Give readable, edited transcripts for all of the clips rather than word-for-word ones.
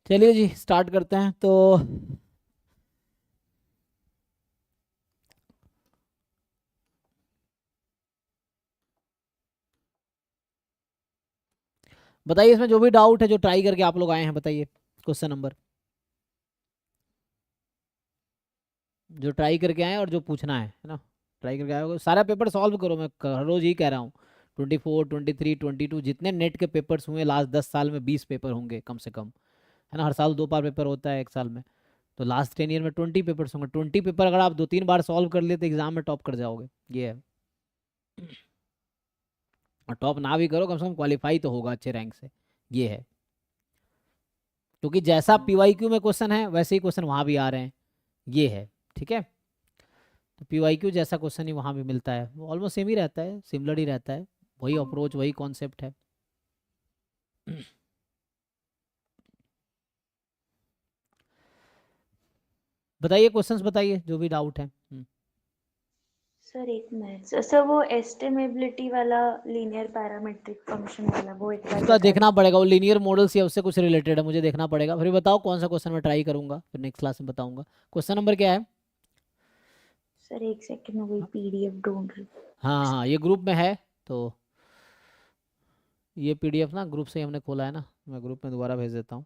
चलिए जी स्टार्ट करते हैं। तो बताइए इसमें जो भी डाउट है, जो ट्राई करके आप लोग आए हैं, बताइए क्वेश्चन नंबर, जो ट्राई करके आए हैं और जो पूछना है ना। ट्राई करके आए हो सारा पेपर सॉल्व करो, मैं हर रोज ही कह रहा हूँ। 24, 23, 22 जितने नेट के पेपर्स हुए लास्ट 10 साल में, 20 पेपर होंगे कम से कम, है ना। हर साल 2 बार पेपर होता है एक साल में, तो लास्ट 10 ईयर में 20 पेपर्स होंगे। 20 पेपर अगर आप 2-3 बार सॉल्व कर लिए तो एग्जाम में टॉप कर जाओगे, ये है। और टॉप ना भी करो, कम से कम क्वालिफाई तो होगा अच्छे रैंक से, ये है। क्योंकि जैसा पीवाईक्यू में क्वेश्चन है वैसे ही क्वेश्चन वहाँ भी आ रहे हैं, ये है। ठीक है, तो पीवाईक्यू जैसा क्वेश्चन ही वहाँ भी मिलता है, ऑलमोस्ट सेम ही रहता है, सिमिलर ही रहता है, वही अप्रोच वही कॉन्सेप्ट है। बताइए क्वेश्चंस, बताइए जो भी डाउट है। सर एक मिनट सर, वो एस्टिमेबिलिटी वाला लीनियर पैरामेट्रिक फंक्शन वाला वो एक बार उसका बता देखना दीजिए। पड़ेगा, वो लीनियर मॉडल्स या उससे कुछ रिलेटेड है, मुझे देखना पड़ेगा। फिर बताओ कौन सा क्वेश्चन मैं ट्राई करूंगा, फिर नेक्स्ट क्लास में बताऊंगा। क्वेश्चन नंबर क्या है? सर एक सेकंड में वही पीडीएफ ढूंढ रही हूँ। हाँ हाँ हाँ, ये ग्रुप में है। तो ये पीडीएफ ना ग्रुप से ही हमने खोला है ना, मैं ग्रुप में दोबारा भेज देता हूँ।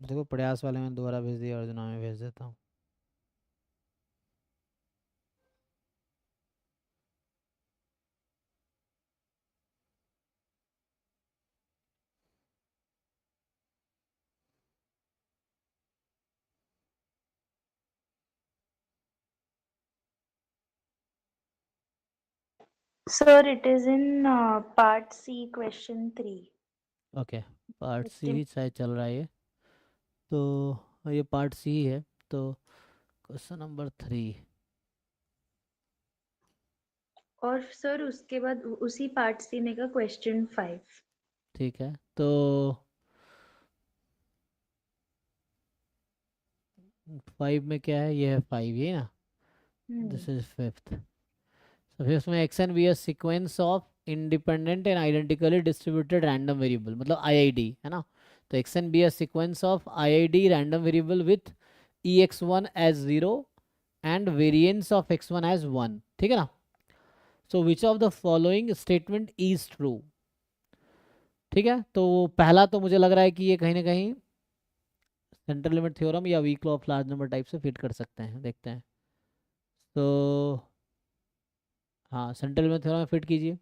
देखो प्रयास वाले में दोबारा भेज दिया, अर्जुना में भेज देता हूँ। Sir it is in part C question 3। Okay, part C शायद चल रहा है ये, तो ये पार्ट सी है। तो क्वेश्चन नंबर 3। और सर उसके बाद उसी पार्ट सी में का क्वेश्चन 5। ठीक है, तो 5 में क्या है, ये है 5, ये ना, दिस इज फिफ्थ। तो फिफ्थ में X n be s sequence of independent and identically distributed random variable, मतलब आईआईडी है ना। तो X n be s sequence of IID random variable with E X one as 0 and variance of X one as 1, ठीक है ना। So which of the following statement is true. ठीक है, तो पहला तो मुझे लग रहा है कि ये कहीं ना कहीं सेंट्रल लिमिट थ्योरम या weak law of large number type से फिट कर सकते हैं, देखते हैं। तो हाँ, सेंट्रल लिमिट थ्योरम में फिट कीजिए।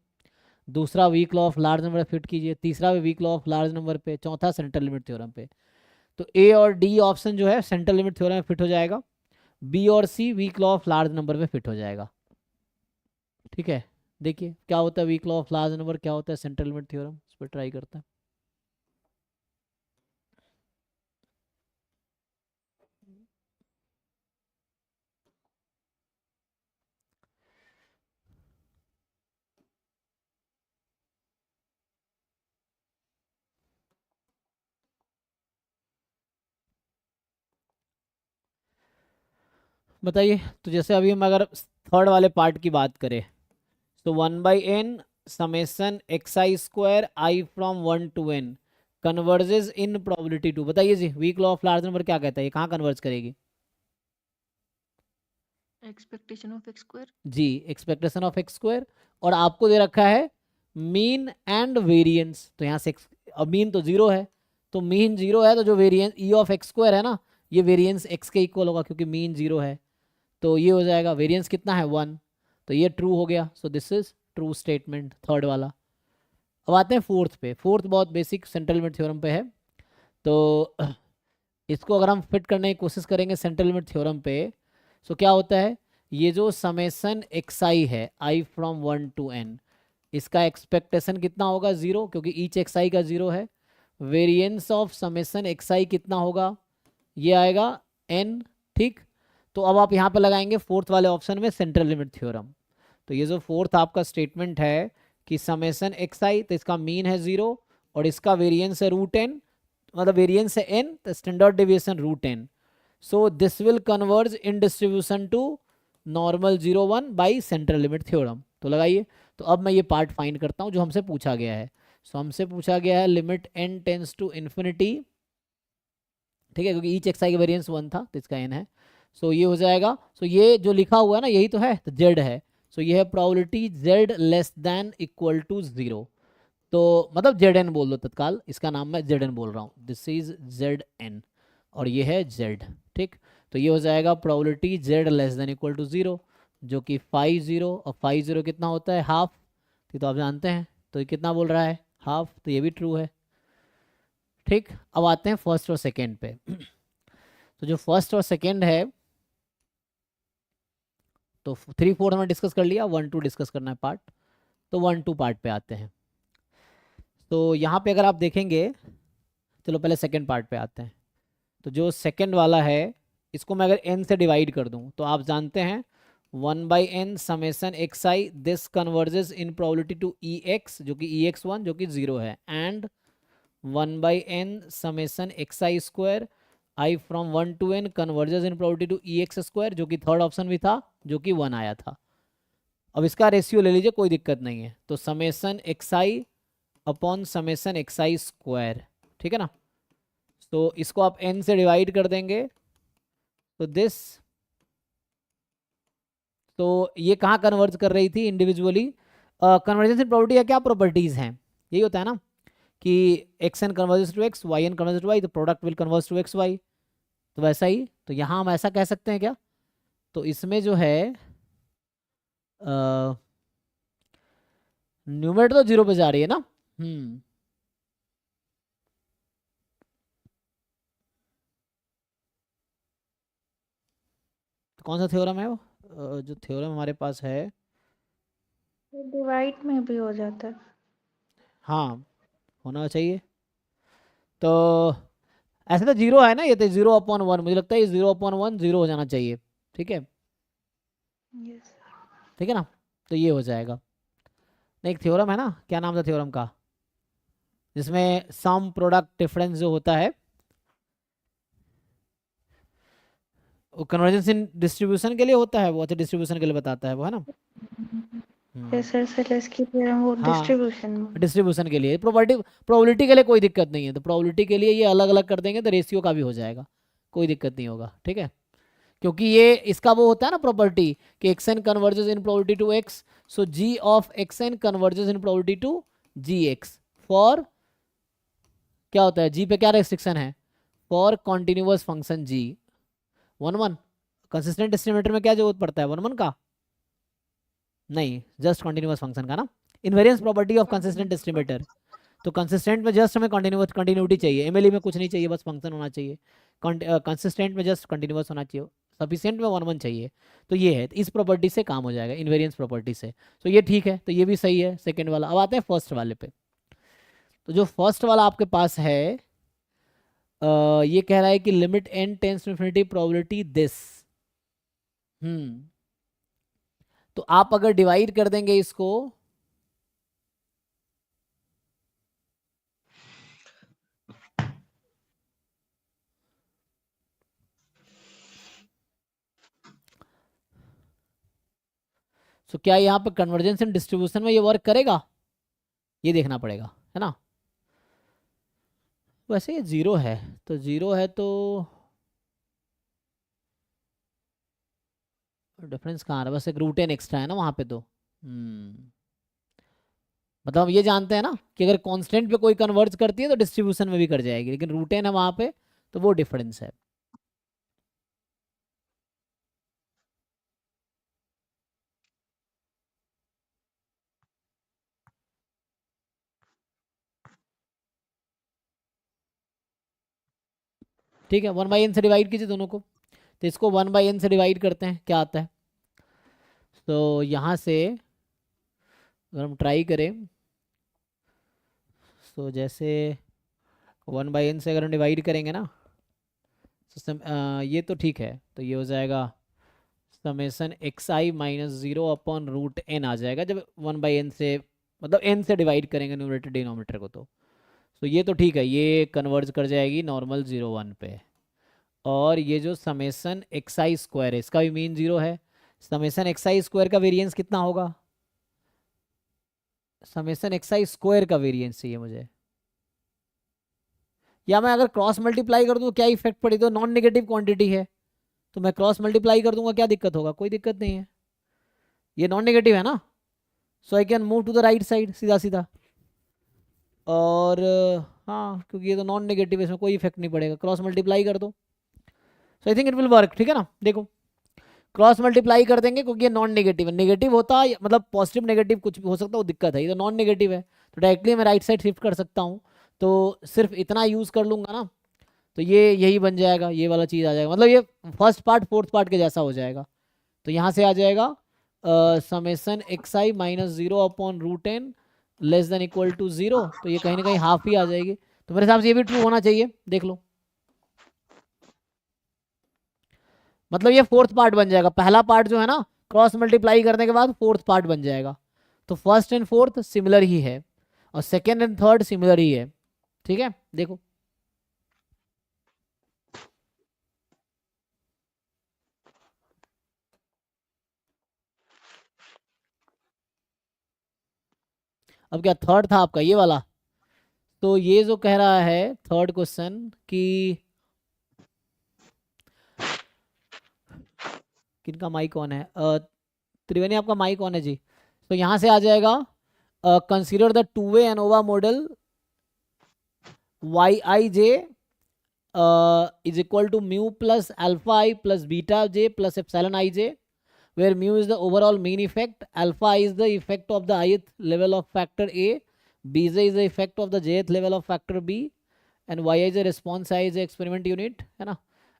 दूसरा weak law of large number fit कीजिए, तीसरा भी weak law of large number पे, चौथा सेंट्रल लिमिट थ्योरम पे। तो ए और डी ऑप्शन जो है सेंट्रल लिमिट थ्योरम में फिट हो जाएगा, बी और C weak law of large number में फिट हो जाएगा। ठीक है, देखिए क्या होता है weak law of large number, क्या होता है सेंट्रल लिमिट थ्योरम, इस पर ट्राई करते हैं। बताइए, तो जैसे अभी हम अगर थर्ड वाले पार्ट की बात करें, तो 1/n summation X I square I from 1 to n converges in probability 2। बताइए जी, weak law of large number क्या कहता है, ये कहाँ कन्वर्ज करेगी? Expectation of X square. जी, एक्सपेक्टेशन ऑफ एक्स स्क्वायर। और आपको दे रखा है मीन एंड वेरिएंस, तो यहाँ से अब मीन तो 0 है, तो मीन 0 है, तो जो variance E of X square है ना, ये वेरिएंस एक्स के इक्वल होगा क्योंकि मीन 0 है। तो ये हो जाएगा वेरिएंस कितना है 1, तो ये ट्रू हो गया। सो this is true statement, third वाला। अब आते हैं फोर्थ पे। फोर्थ बहुत बेसिक सेंट्रल लिमिट थ्योरम पे है, तो इसको अगर हम फिट करने की कोशिश करेंगे सेंट्रल लिमिट थ्योरम पे, तो क्या होता है, ये जो समेसन एक्स आई है आई फ्रॉम 1 to n, इसका एक्सपेक्टेशन कितना होगा 0, क्योंकि ईच एक्स आई का 0 है। वेरिएंस ऑफ समेसन एक्स आई कितना होगा, ये आएगा n। ठीक, तो अब आप यहाँ पे लगाएंगे फोर्थ वाले ऑप्शन में सेंट्रल लिमिट थ्योरम। तो ये जो फोर्थ आपका स्टेटमेंट है कि समेसन एक्स आई, तो इसका मीन है 0 और इसका वेरिएंस है √n, मतलब वेरिएंस है n, तो standard deviation root n. So this will converge in distribution to normal 0 1 by central limit theorem. तो लगाइए. तो अब मैं ये पार्ट फाइंड करता हूँ जो हमसे पूछा गया है. सो हमसे पूछा गया है limit n tends to infinity, ठीक है, क्योंकि ईच एक्स आई का वेरिएंस 1 था तो इसका n है. सो ये हो जाएगा. सो ये जो लिखा हुआ है ना यही तो है, तो z है. सो ये है probability z less than equal to 0. तो मतलब zn बोल दो तत्काल, इसका नाम मैं zn बोल रहा हूँ. दिस इज zn और ये है z. ठीक. तो ये हो जाएगा probability z less than equal to 0, जो कि 5 और 5 कितना होता है, हाफ. ये तो आप जानते हैं. तो ये कितना बोल रहा है, हाफ. तो ये भी ट्रू है. ठीक. अब आते हैं फर्स्ट और सेकेंड पे. तो जो फर्स्ट और सेकेंड है, तो 3 4 हमने डिस्कस कर लिया, 1 2 डिस्कस करना है पार्ट. तो 1 2 पार्ट पे आते हैं. तो यहाँ पे अगर आप देखेंगे, चलो पहले सेकेंड पार्ट पे आते हैं. तो जो सेकेंड वाला है, इसको मैं अगर n से डिवाइड कर दूं तो आप जानते हैं 1/n summation X I, this converges in probability to E X, जो कि ई एक्स 1 जो कि 0 है, and 1/n summation X I square I from 1 to n converges in probability to E X square, जो कि थर्ड ऑप्शन भी था, जो कि 1 आया था. अब इसका रेशियो ले लीजिए, कोई दिक्कत नहीं है. तो समेसन एक्स आई अपॉन समेसन एक्स आई स्क्वायर, ठीक है ना. तो इसको आप n से डिवाइड कर देंगे. तो दिस, तो ये कहाँ कन्वर्ज कर रही थी इंडिविजुअली. कन्वर्जेंस इन प्रॉपर्टी या क्या प्रॉपर्टीज हैं, यही होता है ना कि X N converges to X, Y n converges to Y, तो product will converge to X Y. तो वैसा ही, तो यहाँ हम ऐसा कह सकते हैं क्या. तो इसमें जो है न्यूमरेटर तो 0 पे जा रही है ना. तो कौन सा थ्योरम है वो, जो थ्योरम हमारे पास है. डिवाइड में भी हो जाता है. हाँ, होना चाहिए. तो ऐसे तो 0 है ना, ये तो 0/1, मुझे लगता है 0/1 0 हो जाना चाहिए. ठीक है. यस. ठीक है ना. तो ये हो जाएगा. नहीं, एक थ्योरम है ना, क्या नाम था थ्योरम का, जिसमें सम प्रोडक्ट डिफरेंस जो होता है वो कन्वर्जेंस इन डिस्ट्रीब्यूशन के लिए होता है, वो अच्छा डिस्ट्रीब्यूशन के लिए बताता है वो, है ना. यस एसएलएस की थ्योरम वो हाँ, डिस्ट्रीब्यूशन में. डिस्ट्रीब्यूशन के लिए. प्रोबेबिलिटी के लिए कोई दिक्कत नहीं है. तो प्रोबेबिलिटी के लिए ये अलग अलग कर देंगे तो रेशियो का भी हो जाएगा, कोई दिक्कत नहीं होगा. ठीक है. क्योंकि ये इसका वो होता है ना प्रॉपर्टी कि X N converges in probability to X. So G of X N converges in probability to G X for, क्या होता है जी पे क्या रेस्ट्रिक्शन है, for continuous function G 1 1. Consistent estimator में क्या जरूरत पड़ता है 1 1 का, नहीं, जस्ट कॉन्टिन्यूअस फंक्शन का ना. Invariance property of consistent estimator. तो कंसिस्टेंट में जस्ट हमें कंटिन्यूटी चाहिए, एमएलई में कुछ नहीं चाहिए, बस फंक्शन होना चाहिए. कंसिस्टेंट में जस्ट कंटिन्यूअस होना चाहिए, सफिशिएंट में 1 1 चाहिए. तो ये है, इस प्रॉपर्टी से काम हो जाएगा, इनवेरियंस प्रॉपर्टी से. तो ये ठीक है, तो ये भी सही है सेकेंड वाला. अब आते हैं फर्स्ट वाले पे. तो जो फर्स्ट वाला आपके पास है, ये कह रहा है कि limit n tends to infinity probability this. तो आप अगर डिवाइड कर देंगे इसको, तो क्या यहाँ पे कन्वर्जेंस एंड डिस्ट्रीब्यूशन में ये वर्क करेगा, ये देखना पड़ेगा, है ना. वैसे ये 0 है, तो 0 है तो डिफरेंस कहाँ आ रहा है, बस एक रूट एन एक्स्ट्रा है ना वहाँ पे. तो मतलब हम ये जानते हैं ना कि अगर कांस्टेंट पे कोई कन्वर्ज करती है तो डिस्ट्रीब्यूशन में भी कर जाएगी, लेकिन रूट एन है वहाँ पे, तो वो डिफरेंस है. ठीक है. 1/n से डिवाइड कीजिए दोनों को. तो इसको 1/n से डिवाइड करते हैं, क्या आता है. तो यहाँ से अगर हम ट्राई करें, तो जैसे 1/n से अगर हम डिवाइड करेंगे ना, ये तो ठीक है. तो ये हो जाएगा summation X I minus 0/√n आ जाएगा, जब 1/n से मतलब n से डिवाइड करेंगे न्यूमरेटर डिनोमिनेटर को. तो तो ये तो ठीक है, ये कन्वर्ज कर जाएगी नॉर्मल 0 1 पे। और ये जो समेसन एक्स आई स्क्वायर है इसका भी मीन 0 है। समेसन एक्स आई स्क्वायर का वेरिएंस कितना होगा? समेसन एक्स आई स्क्वायर का वेरिएंस चाहिए मुझे। या मैं अगर क्रॉस मल्टीप्लाई कर दूं तो क्या इफेक्ट पड़ेगा? तो नॉन नेगेटिव क्वांटिटी है तो मैं क्रॉस मल्टीप्लाई कर दूंगा, क्या दिक्कत होगा? कोई दिक्कत नहीं है, ये नॉन नेगेटिव है ना, so I can move to the right side सीधा सीधा। और हाँ, क्योंकि ये तो नॉन नेगेटिव है, इसमें कोई इफेक्ट नहीं पड़ेगा, क्रॉस मल्टीप्लाई कर दो। So I think it will work, ठीक है ना। देखो क्रॉस मल्टीप्लाई कर देंगे क्योंकि ये नॉन नेगेटिव है। नेगेटिव होता मतलब पॉजिटिव नेगेटिव कुछ भी हो सकता है, वो दिक्कत है। ये तो नॉन नेगेटिव है तो डायरेक्टली मैं राइट साइड शिफ्ट कर सकता हूँ, तो सिर्फ इतना यूज़ कर लूँगा ना, तो ये यही बन जाएगा, ये वाला चीज़ आ जाएगा। मतलब ये फर्स्ट पार्ट फोर्थ पार्ट के जैसा हो जाएगा। तो यहाँ से आ जाएगा summation X I minus 0/√n less than equal to 0। तो ये कहीं ना कहीं हाफ ही आ जाएगी, तो मेरे हिसाब से ये भी ट्रू होना चाहिए। देख लो, मतलब ये फोर्थ पार्ट बन जाएगा। पहला पार्ट जो है ना, क्रॉस मल्टीप्लाई करने के बाद फोर्थ पार्ट बन जाएगा। तो फर्स्ट एंड फोर्थ सिमिलर ही है और सेकेंड एंड थर्ड सिमिलर ही है, ठीक है। देखो अब क्या थर्ड था आपका ये वाला? तो ये जो कह रहा है थर्ड क्वेश्चन कि किनका माइक ऑन है? त्रिवेणी आपका माइक ऑन है जी। तो यहाँ से आ जाएगा consider the two way ANOVA model Y I J is equal to mu plus alpha I plus beta J plus epsilon I J, where mu is the overall mean effect, alpha is the effect of the ith level of factor A, bj is the effect of the jth level of factor B, and yi is the response size experiment unit, है ना,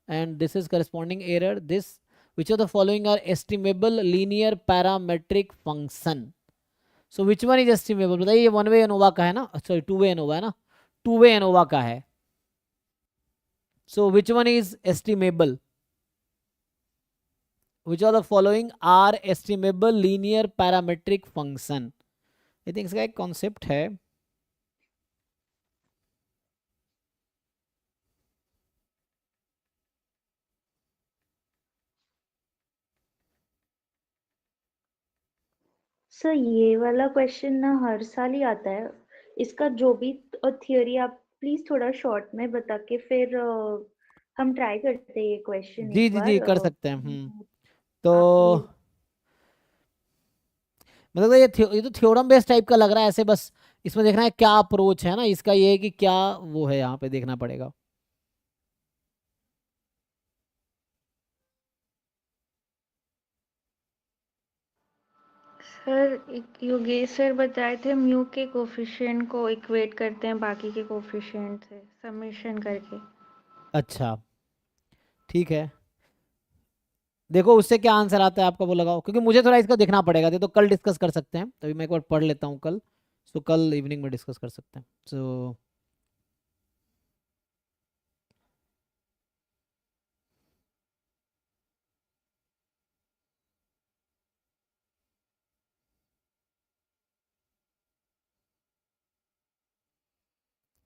and this is corresponding error. This which of the following are estimable linear parametric function? So which one is estimable? बताइए, ये one way ANOVA का है ना, sorry to way ANOVA है ना, to way ANOVA का है। So which one is estimable? Which of the following are estimable linear parametric function? I think इसका एक कॉन्सेप्ट है। सर ये वाला क्वेश्चन ना हर साल ही आता है। इसका जो भी थियोरी आप प्लीज थोड़ा शॉर्ट में बता के फिर हम ट्राई करते हैं ये क्वेश्चन जी एक जी जी, बार। कर सकते हैं। तो आप ये मतलब ये तो थ्योरम बेस्ड टाइप का लग रहा है ऐसे, बस इसमें देखना है क्या अप्रोच है ना इसका, ये है कि क्या वो है, यहाँ पे देखना पड़ेगा। सर एक योगेश सर बताए थे म्यू के कोफिशिएंट को इक्वेट करते हैं बाकी के कोफिशिएंट से समेशन करके। अच्छा ठीक है, देखो उससे क्या आंसर आता है आपका वो लगाओ, क्योंकि मुझे थोड़ा इसका देखना पड़ेगा। तो कल डिस्कस कर सकते हैं, तभी मैं एक बार पढ़ लेता हूँ कल, तो कल इवनिंग में डिस्कस कर सकते हैं। तो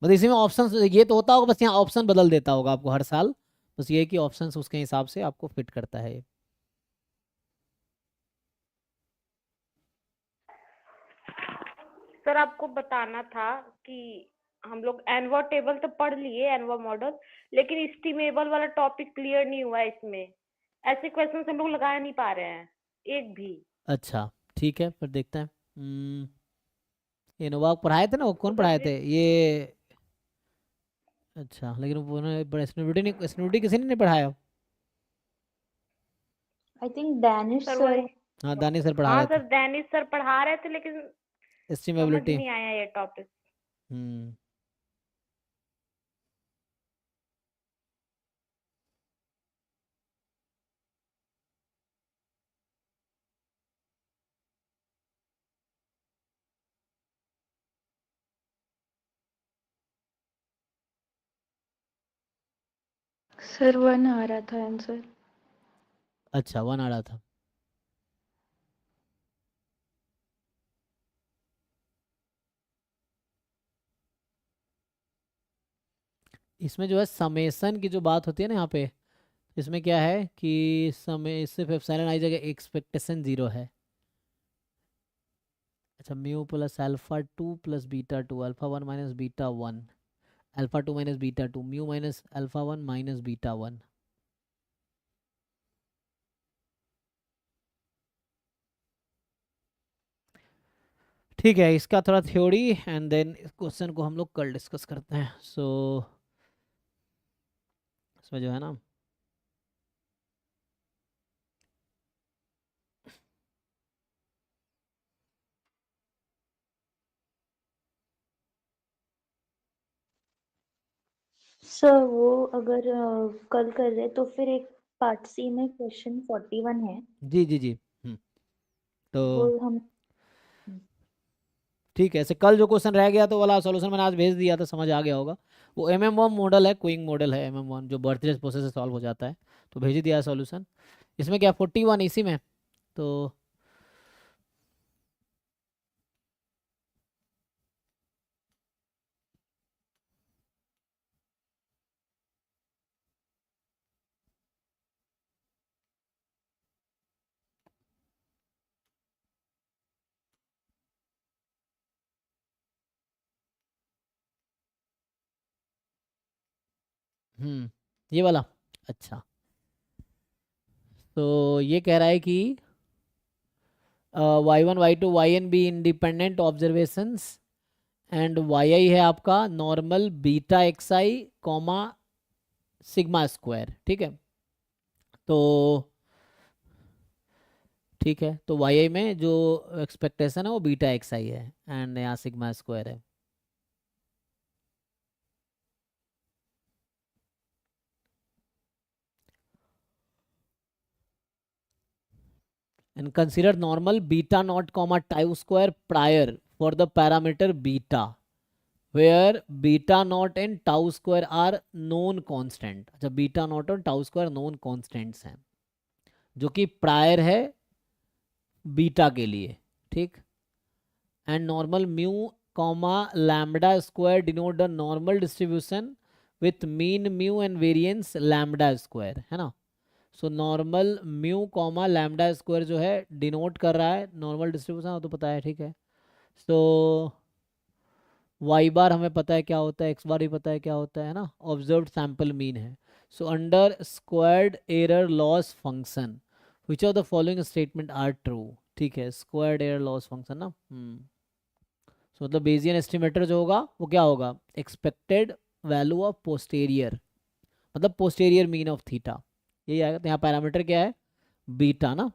मतलब इसी में ऑप्शन ये तो होता होगा, बस यहाँ ऑप्शन बदल देता होगा आपको हर साल, बस ये है कि ऑप्शन उसके हिसाब से आपको फिट करता है ये। सर आपको बताना था कि हम लोग एनवा टेबल तो पढ़ लिए, एनवा मॉडल, लेकिन एस्टिमेबल वाला टॉपिक क्लियर नहीं हुआ है इसमें। ऐसे क्वेश्चन हम लोग लगा नहीं पा रहे हैं एक भी। अच्छा ठीक है, फिर देखते हैं। ये नोवाक पढ़ाए थे ना, वो तो कौन सर पढ़ाए थे ये? अच्छा, लेकिन उन्होंने स्नूटी किसी ने नहीं पढ़ाया। I think Danish sir sir. वही, हाँ दानी सर पढ़ा हाँ रहे थे सर डैनिश सर पढ़ा रहे थे, लेकिन समझ एस्टिमेबिलिटी। नहीं आया ये टॉपिक। हम्म सर 1 आ रहा था आंसर। अच्छा 1 आ रहा था। इसमें जो है समेसन की जो बात होती है ना यहाँ पे, इसमें क्या है कि समय सिर्फ एप्सिलॉन आई जगह एक्सपेक्टेशन 0 है। अच्छा, mu plus alpha 2 plus beta 2, alpha 1 minus beta 1, alpha 2 minus beta 2, mu minus alpha 1 minus beta 1। ठीक है, इसका थोड़ा थ्योरी एंड देन इस क्वेश्चन को हम लोग कल डिस्कस करते हैं। सो इसमें जो है ना, सर वो अगर कल कर रहे तो फिर एक पार्ट सी में क्वेश्चन 41 है, जी जी जी। तो वो हम ठीक है, ऐसे कल जो क्वेश्चन रह गया तो वाला सॉल्यूशन मैंने आज भेज दिया था, समझ आ गया होगा। वो MM1 मॉडल है, क्विंग मॉडल है MM1, जो बर्थलेस प्रोसेस से सॉल्व हो जाता है। तो भेज ही दिया है सॉल्यूशन। इसमें क्या 41 इसी में, तो ये वाला। अच्छा, तो ये कह रहा है कि y1 y2 yn be independent observations and yi है आपका normal beta xi comma sigma square. ठीक है, तो ठीक है, तो yi में जो एक्सपेक्टेशन है वो बीटा xi है एंड यहाँ सिग्मा स्क्वायर है। And consider normal beta naught comma tau square prior for the parameter beta where beta naught and tau square are known constant। अच्छा, beta naught और tau square known constants हैं जो कि prior है beta के लिए। ठीक, and normal mu comma lambda square denote the normal distribution with mean mu and variance lambda square, है ना। So normal mu comma lambda square जो है डिनोट कर रहा है नॉर्मल डिस्ट्रीब्यूशन, वो तो पता है। ठीक है, सो वाई बार हमें पता है क्या होता है, एक्स बार भी पता है क्या होता है ना, ऑब्जर्व्ड सैंपल मीन है। So under squared error loss function which of the following statement are true. ठीक है, स्क्वायर्ड एरर लॉस फंक्शन ना, सो मतलब बेजियन एस्टिमेटर जो होगा वो क्या होगा, एक्सपेक्टेड वैल्यू ऑफ पोस्टेरियर, मतलब पोस्टेरियर मीन ऑफ थीटा, यही आएगा। तो यहाँ पैरामीटर क्या है, बीटा ना।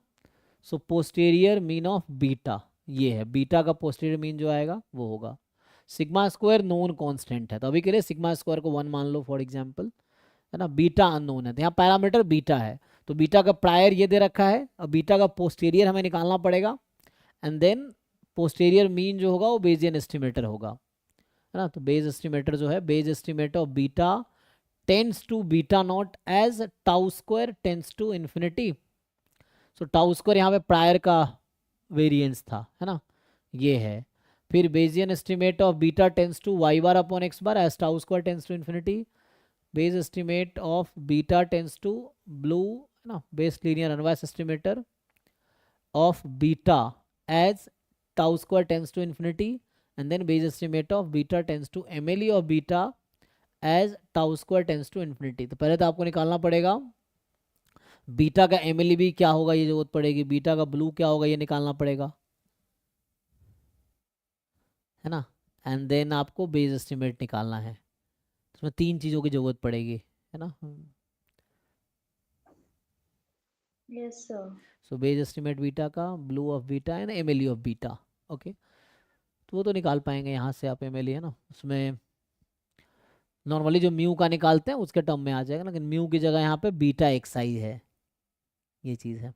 सो पोस्टेरियर मीन ऑफ बीटा ये है, बीटा का पोस्टेरियर मीन जो आएगा वो होगा। सिग्मा स्क्वायर नोन कांस्टेंट है, तो अभी के लिए सिग्मा स्क्वायर को 1 मान लो फॉर एग्जांपल, है ना। बीटा अननोन है, तो यहाँ पैरामीटर बीटा है, तो बीटा का प्रायर ये दे रखा है, और बीटा का पोस्टेरियर हमें निकालना पड़ेगा। एंड देन पोस्टेरियर मीन जो होगा वो बेजियन एस्टिमेटर होगा, है ना। तो बेज एस्टिमेटर जो है, Bayes estimator of beta tends to beta not as tau square tends to infinity. So tau square यहाँ पे प्रायर का वेरिएंस था, है ना, ये है। फिर Bayesian estimate of beta tends to Y bar upon X bar as tau square tends to infinity. Bayes estimate of beta tends to BLUE, है ना, best linear unbiased estimator of beta as tau square tends to infinity, and then Bayes estimate of beta tends to MLE of beta as tau square tends to infinity. तो पहले तो आपको निकालना पड़ेगा beta का MLE भी क्या होगा, ये जरूरत पड़ेगी, बीटा का ब्लू क्या होगा ये निकालना पड़ेगा, है ना। एंड देन आपको बेस एस्टिमेट निकालना है, इसमें 3 चीज़ों की जरूरत पड़ेगी, है ना। Yes sir. So Bayes estimate beta का, BLUE of beta and MLE of beta. Okay, तो वो तो निकाल पाएंगे यहाँ से आप एमएलई, है ना। उसमें नॉर्मली जो म्यू का निकालते हैं उसके टर्म में आ जाएगा, लेकिन म्यू की जगह यहाँ पे बीटा एक्सआई है, ये चीज़ है।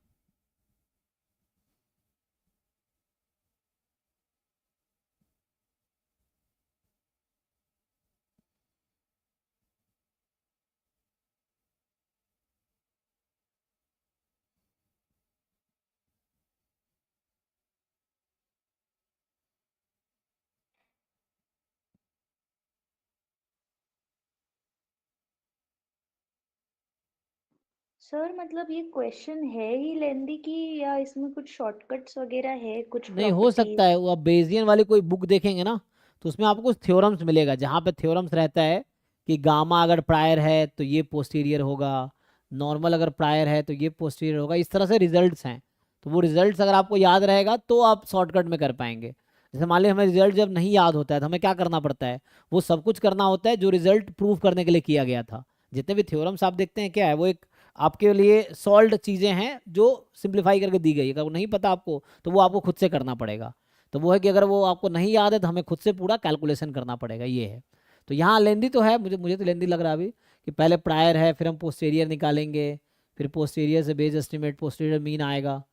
सर मतलब ये क्वेश्चन है ही लेंदी की या इसमें कुछ शॉर्टकट्स वगैरह है, कुछ नहीं हो सकता प्रॉपर्टीज? है, वो आप बेजियन वाली कोई बुक देखेंगे ना तो उसमें आपको कुछ थ्योरम्स मिलेगा, जहाँ पे थ्योरम्स रहता है कि गामा अगर प्रायर है तो ये पोस्टीरियर होगा, नॉर्मल अगर प्रायर है तो ये पोस्टीरियर होगा, इस तरह से रिजल्ट्स हैं। तो वो रिजल्ट्स अगर आपको याद रहेगा तो आप शॉर्टकट में कर पाएंगे। जैसे मान लीजिए हमें रिजल्ट जब नहीं याद होता है तो हमें क्या करना पड़ता है, वो सब कुछ करना होता है जो रिजल्ट प्रूव करने के लिए किया गया था। जितने भी थ्योरम्स आप देखते हैं क्या है, वो एक आपके लिए सॉल्व्ड चीज़ें हैं जो सिंप्लीफाई करके दी गई है। अगर वो नहीं पता आपको तो वो आपको खुद से करना पड़ेगा। तो वो है कि अगर वो आपको नहीं याद है तो हमें खुद से पूरा कैलकुलेशन करना पड़ेगा, ये है। तो यहाँ लेंदी तो है, मुझे मुझे तो लेंदी लग रहा है अभी, कि पहले प्रायर है, फिर हम पोस्टीरियर निकालेंगे, फिर पोस्टीरियर से बेस एस्टिमेट पोस्टीरियर मीन आएगा,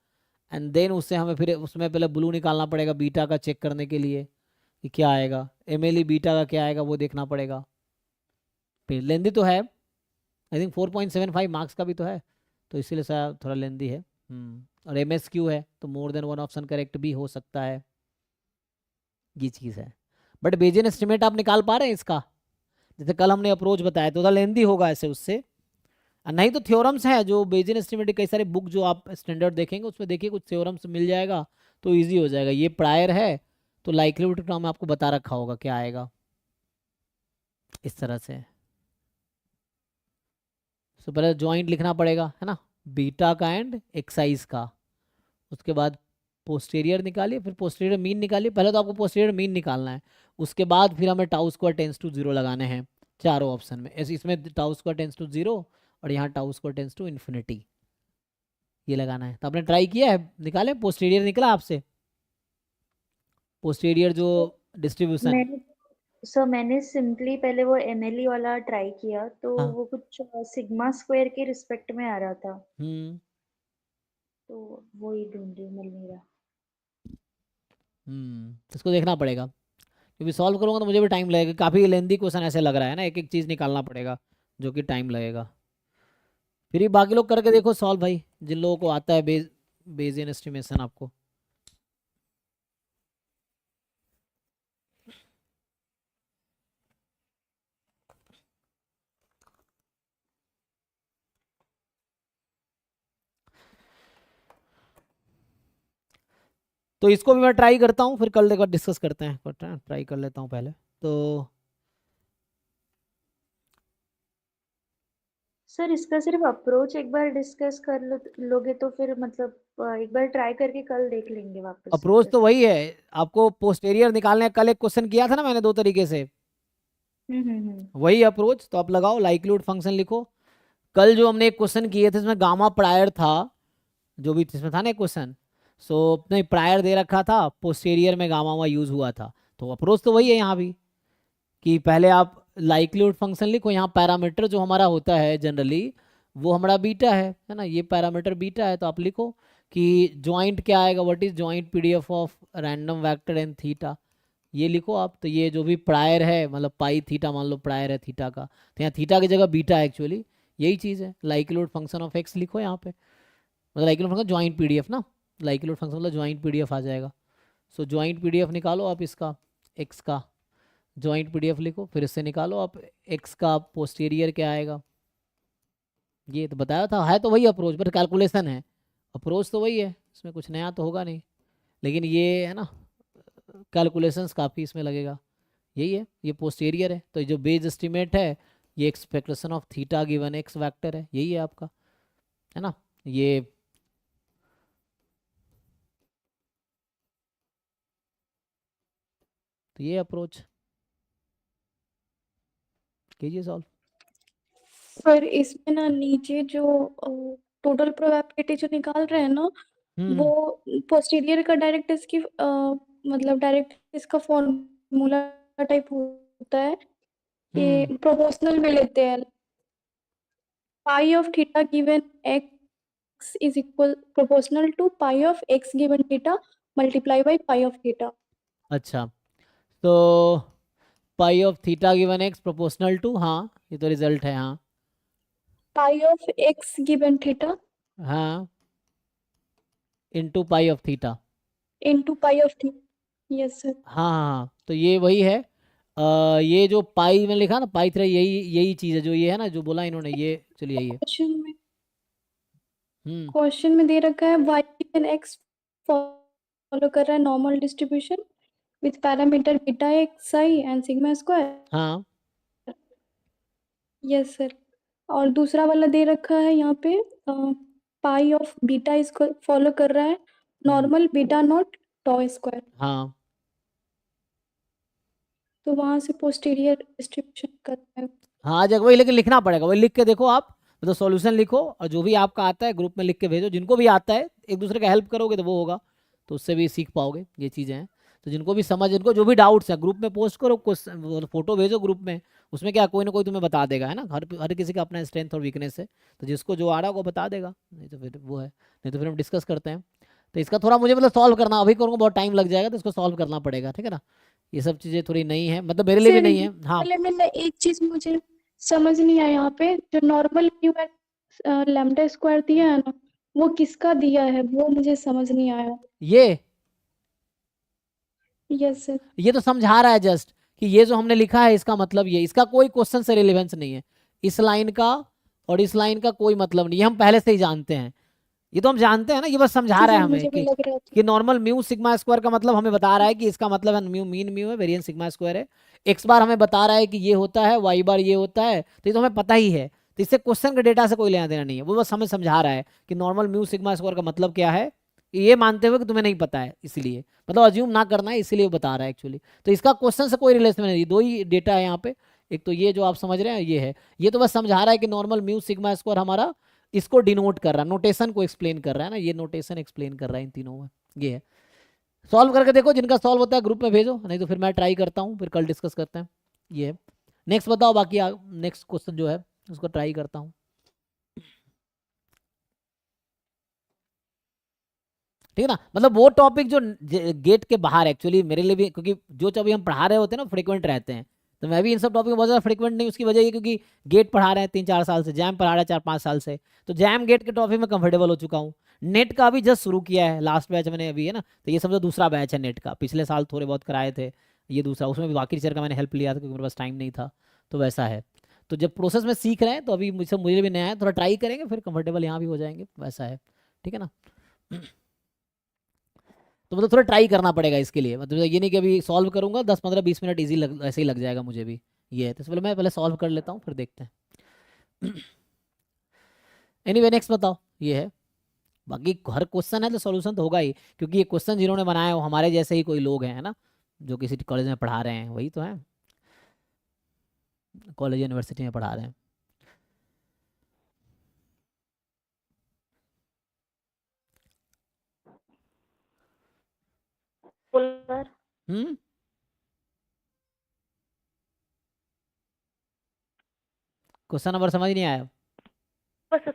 एंड देन उससे हमें फिर उसमें पहले ब्लू निकालना पड़ेगा बीटा का चेक करने के लिए कि क्या आएगा, एमएलई बीटा का क्या आएगा वो देखना पड़ेगा। फिर लेंदी तो है, आई थिंक 4.75 मार्क्स का भी तो है, तो इसीलिए शायद थोड़ा लेंदी है। और MSQ है तो more than one option correct भी हो सकता है, ये चीज़ है। बट बेजियन एस्टिमेट आप निकाल पा रहे हैं इसका, जैसे कल हमने अप्रोच बताया तो लेंदी होगा ऐसे उससे। और नहीं तो थ्योरम्स हैं जो बेजियन एस्टिमेट के कई सारे बुक जो आप स्टैंडर्ड देखेंगे उसमें देखिए कुछ थ्योरम्स मिल जाएगा तो इजी हो जाएगा। ये प्रायर है तो लाइक्लीहुड का मैं आपको बता रखा होगा क्या आएगा, इस तरह से। तो पहले ज्वाइंट लिखना पड़ेगा है ना, बीटा का एंड एक्साइज का, उसके बाद पोस्टीरियर निकालिए, फिर पोस्टीरियर मीन निकालिए। पहले तो आपको पोस्टीरियर मीन निकालना है, उसके बाद फिर हमें टाउ स्क्वायर टेंस टू 0 लगाने हैं चारों ऑप्शन में। इसमें टाउ स्क्वायर टेंस टू 0 और यहाँ tau square tends to infinity, ये लगाना है। तो आपने ट्राई किया है, निकाले पोस्टीरियर निकला आपसे, पोस्टीरियर जो डिस्ट्रीब्यूशन। मैंने सर मैंने सिंपली पहले वो एमएलई वाला ट्राई किया तो हाँ। वो कुछ सिग्मा स्क्वायर के रिस्पेक्ट में आ रहा था, हम्म तो वो ही ढूंढ रही हूँ, मिल नहीं रहा। इसको देखना पड़ेगा, क्योंकि सॉल्व करूंगा तो मुझे भी टाइम लगेगा, काफ़ी लेंदी क्वेश्चन ऐसे लग रहा है ना, एक एक चीज़ निकालना पड़ेगा जो कि टाइम लगेगा। फिर ये बाकी लोग करके देखो सॉल्व भाई, जिन लोगों को आता है बेजियन एस्टिमेशन आपको। तो इसको भी मैं ट्राई करता हूँ, फिर कल एक बार डिस्कस करते हैं, ट्राई कर लेता हूँ पहले तो। सर इसका सिर्फ अप्रोच एक बार डिस्कस कर लोगे तो फिर मतलब एक बार ट्राई करके कल देख लेंगे वापस से अप्रोच तो कैसे। वही है, आपको पोस्टेरियर निकालने का कल एक क्वेश्चन किया था ना मैंने दो तरीके से, हम्म। वही अप्रोच। तो आप लगाओ लाइक्लीहुड फंक्शन लिखो। कल जो हमने एक क्वेश्चन किए थे इसमें गामा प्रायर था, जो भी इसमें था ना क्वेश्चन, सो नहीं प्रायर दे रखा था, पोस्टेरियर में गामा हुआ यूज हुआ था। तो अप्रोच तो वही है यहाँ भी, कि पहले आप लाइक्लीहुड फंक्शन लिखो, यहाँ पैरामीटर जो हमारा होता है जनरली वो हमारा बीटा है ना, ये पैरामीटर बीटा है। तो आप लिखो कि ज्वाइंट क्या आएगा, what is joint PDF of random vector and theta, ये लिखो आप। तो ये जो भी प्रायर है मतलब पाई थीटा मान लो प्रायर है थीटा का, तो यहाँ थीटा की जगह बीटा है एक्चुअली, यही चीज़ है। लाइक्लीहुड फंक्शन ऑफ एक्स लिखो यहाँ पे, मतलब लाइक्लीहुड फंक्शन ज्वाइंट पीडीएफ ना, लाइक्लीहुड फंक्शन मतलब ज्वाइंट पीडीएफ आ जाएगा। सो ज्वाइंट पीडीएफ निकालो आप इसका, एक्स का ज्वाइंट पीडीएफ लिखो, फिर इससे निकालो आप एक्स का पोस्टीरियर क्या आएगा। ये तो बताया था, है तो वही अप्रोच, बट कैलकुलेशन है। अप्रोच तो वही है, इसमें कुछ नया तो होगा नहीं, लेकिन ये है ना कैलकुलेशंस काफ़ी इसमें लगेगा। यही है, ये पोस्टीरियर है, तो ये जो बेस एस्टिमेट है ये expectation of theta given x vector है, यही है आपका, है ना। ये तो ये अप्रोच कीजिए सॉल्व। पर इसमें ना नीचे जो टोटल प्रोबेबिलिटी जो निकाल रहे हैं ना, वो पोस्टीरियर का डायरेक्ट इसकी मतलब डायरेक्ट इसका फॉर्मूला टाइप होता है कि प्रोपोर्शनल में लेते हैं। Pi of theta given X is equal proportional to pi of X given theta multiply by pi of theta. अच्छा, तो pi of theta given X proportional to, हाँ ये तो रिजल्ट है, हाँ pi of X given theta हाँ into pi of theta, into pi of theta. Yes sir. हाँ हाँ हाँ, तो ये वही है। ये जो पाई में लिखा ना पाई थीटा, यही यही चीज़ है जो ये है ना जो बोला इन्होंने, ये चलिए यही है। क्वेश्चन में क्वेश्चन में दे रखा है y and x फॉलो कर रहा है normal distribution with parameter beta X I and sigma square. हाँ यस सर। और दूसरा वाला दे रखा है यहाँ पे पाई ऑफ बीटा इसको फॉलो कर रहा है normal beta not tau square. हाँ तो वहां से पोस्टीरियर डिस्ट्रीब्यूशन करना है। हाँ, आ जाएगा वही, लेकिन लिखना पड़ेगा वही, लिख के देखो आप, मतलब सॉल्यूशन लिखो और जो भी आपका आता है ग्रुप में लिख के भेजो, जिनको भी आता है एक दूसरे का हेल्प करोगे तो वो होगा, तो उससे भी सीख पाओगे, ये चीज़ें हैं। तो जिनको भी समझ, जिनको जो भी डाउट्स है ग्रुप में पोस्ट करो, क्वेश्चन फोटो भेजो ग्रुप में, उसमें क्या कोई ना कोई तुम्हें बता देगा, है ना, हर किसी का अपना स्ट्रेंथ और वीकनेस है, तो जिसको जो आ रहा है वो बता देगा, नहीं तो फिर वो है, नहीं तो फिर हम डिस्कस करते हैं। तो इसका थोड़ा मुझे मतलब सॉल्व करना, अभी करूँगा बहुत टाइम लग जाएगा, तो इसको सॉल्व करना पड़ेगा, ठीक है ना, ये सब चीज़ें थोड़ी नई है, मतलब मेरे लिए भी सर नहीं ये है। हाँ वाले में ना एक चीज मुझे समझ नहीं आया यहाँ पे, जो normal mu and lambda square दिया है ना, वो किसका दिया है वो मुझे समझ नहीं आया। Yes sir. ये तो समझा रहा है जस्ट कि ये जो हमने लिखा है इसका मतलब ये, इसका कोई क्वेश्चन से रिलेवेंस नहीं है, इस लाइन का और इस लाइन का कोई मतलब नहीं, ये हम पहले से ही जानते हैं, ये तो हम जानते हैं ना, ये बस समझा रहा है जी हमें मुझे भी लग रहा था। कि नॉर्मल म्यू सिग्मा स्क्वायर का मतलब हमें बता रहा है कि इसका मतलब है म्यू मीन म्यू है, वेरिएंस सिग्मा स्क्वायर है, एक्स बार हमें बता रहा है कि ये होता है, वाई बार ये होता है, तो ये तो हमें पता ही है, तो इससे क्वेश्चन के डेटा से कोई लेना देना नहीं है, वो बस हमें समझा रहा है कि नॉर्मल म्यू सिग्मा स्क्वायर का मतलब क्या है, ये मानते हुए कि तुम्हें नहीं पता है, इसलिए मतलब अज्यूम ना करना है, इसीलिए वो बता रहा है एक्चुअली, तो इसका क्वेश्चन से कोई रिलेशन नहीं, दो ही डेटा है यहाँ पे, एक तो ये जो आप समझ रहे हैं ये है, ये तो बस समझा रहा है कि नॉर्मल म्यू सिग्मा स्क्वायर हमारा इसको डिनोट कर रहा है, नोटेशन को एक्सप्लेन कर रहा है ना, ये नोटेशन एक्सप्लेन कर रहा है इन तीनों में, ये है। सॉल्व करके देखो, जिनका सॉल्व होता है ग्रुप में भेजो, नहीं तो फिर मैं ट्राई करता हूँ, फिर कल डिस्कस करते हैं, ये है। नेक्स्ट बताओ, बाकी नेक्स्ट क्वेश्चन जो है उसको ट्राई करता हूँ, ठीक है ना, मतलब वो टॉपिक जो गेट के बाहर एक्चुअली मेरे लिए भी, क्योंकि जो अभी हम पढ़ा रहे होते हैं ना फ्रिक्वेंट रहते हैं, तो मैं भी इन सब टॉपिक में बहुत ज़्यादा फ्रिक्वेंट नहीं, उसकी वजह ये क्योंकि गेट पढ़ा रहे हैं 3-4 साल से, जैम पढ़ा रहे हैं 4-5 साल से, तो जैम गेट के टॉपिक में कंफर्टेबल हो चुका हूँ, नेट का अभी जस्ट शुरू किया है, लास्ट बैच मैंने अभी, है ना, तो ये समझो दूसरा बैच है नेट का, पिछले साल थोड़े बहुत कराए थे, ये दूसरा, उसमें भी बाकी टीचर का मैंने हेल्प लिया था क्योंकि मेरे पास टाइम नहीं था, तो वैसा है, तो जब प्रोसेस में सीख रहे हैं तो अभी मुझे भी नया है, थोड़ा ट्राई करेंगे फिर कंफर्टेबल यहाँ भी हो जाएंगे, वैसा है, ठीक है ना। तो मतलब थोड़ा ट्राई करना पड़ेगा इसके लिए, मतलब ये नहीं कि अभी सॉल्व करूंगा 10-15-20 मिनट इजी ऐसे ही लग जाएगा मुझे भी, ये है, तो पहले मैं सॉल्व कर लेता हूँ फिर देखते हैं। एनीवे नेक्स्ट बताओ, ये है, बाकी हर क्वेश्चन है तो सॉल्यूशन तो होगा ही, क्योंकि ये क्वेश्चन जिन्होंने बनाया वो हमारे जैसे ही कोई लोग हैं, है ना, जो किसी कॉलेज में पढ़ा रहे हैं, वही तो है, कॉलेज यूनिवर्सिटी में पढ़ा रहे हैं। सर क्वेश्चन नंबर समझ नहीं आया, बस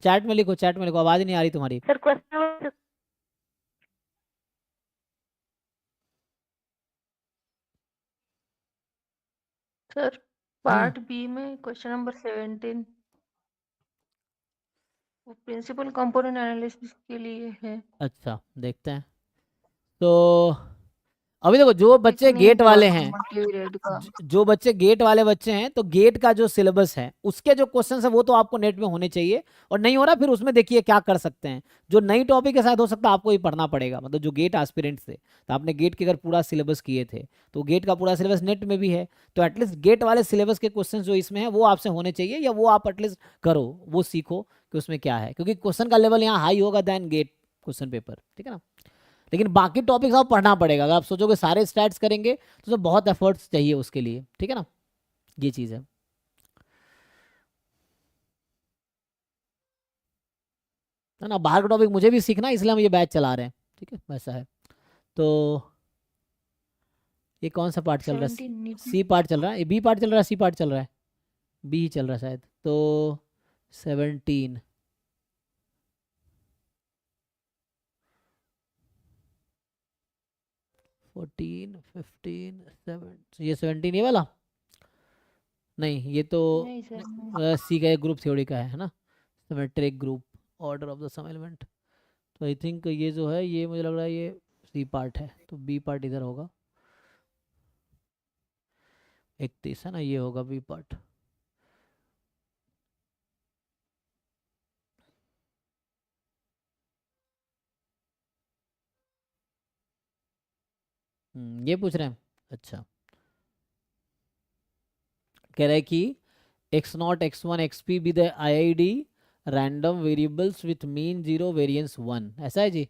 चैट में लिखो, चैट में लिखो, आवाज़ नहीं आ रही तुम्हारी। Sir question sir part B में क्वेश्चन नंबर 17 वो प्रिंसिपल कंपोनेंट एनालिसिस के लिए है, अच्छा देखते हैं, तो अभी देखो जो बच्चे लेकिन नहीं गेट हुआ वाले था हैं, मल्टीवेरिएट का। जो बच्चे गेट वाले बच्चे हैं, तो गेट का जो सिलेबस है उसके जो क्वेश्चन है वो तो आपको नेट में होने चाहिए, और नहीं हो रहा फिर उसमें देखिए क्या कर सकते हैं, जो नई टॉपिक के साथ हो सकता है आपको ही पढ़ना पड़ेगा, मतलब जो गेट एस्पिरेंट्स थे, तो आपने गेट के अगर पूरा सिलेबस किए थे तो गेट का पूरा सिलेबस नेट में भी है, तो एटलीस्ट गेट वाले सिलेबस के क्वेश्चन जो इसमें है वो आपसे होने चाहिए, या वो आप एटलीस्ट करो, वो सीखो कि उसमें क्या है, क्योंकि क्वेश्चन का लेवल यहाँ हाई होगा देन गेट क्वेश्चन पेपर, ठीक है ना। लेकिन बाकी टॉपिक्स आप पढ़ना पड़ेगा, अगर आप सोचोगे सारे स्टैट्स करेंगे तो बहुत एफर्ट्स चाहिए उसके लिए, ठीक है ना, ये चीज़ है ना, बाहर का टॉपिक मुझे भी सीखना है, इसलिए हम ये बैच चला रहे हैं, ठीक है, वैसा है। तो ये कौन सा पार्ट चल रहा है, 17 सी पार्ट चल रहा है, बी पार्ट चल रहा है, सी पार्ट चल रहा है, बी ही चल रहा है शायद, तो 17 14 15 7, ये 17 ये वाला नहीं, ये तो नहीं सर सी का ग्रुप थ्योरी का है ना, symmetric group order of the some element, तो आई थिंक ये जो है ये मुझे लग रहा है ये सी पार्ट है, तो बी पार्ट इधर होगा, 31 है ना, ये होगा बी पार्ट। ये पूछ रहे हैं। अच्छा, कह रहे हैं कि x0 x1 xp be the IID random variables with mean 0 variance 1, ऐसा है जी।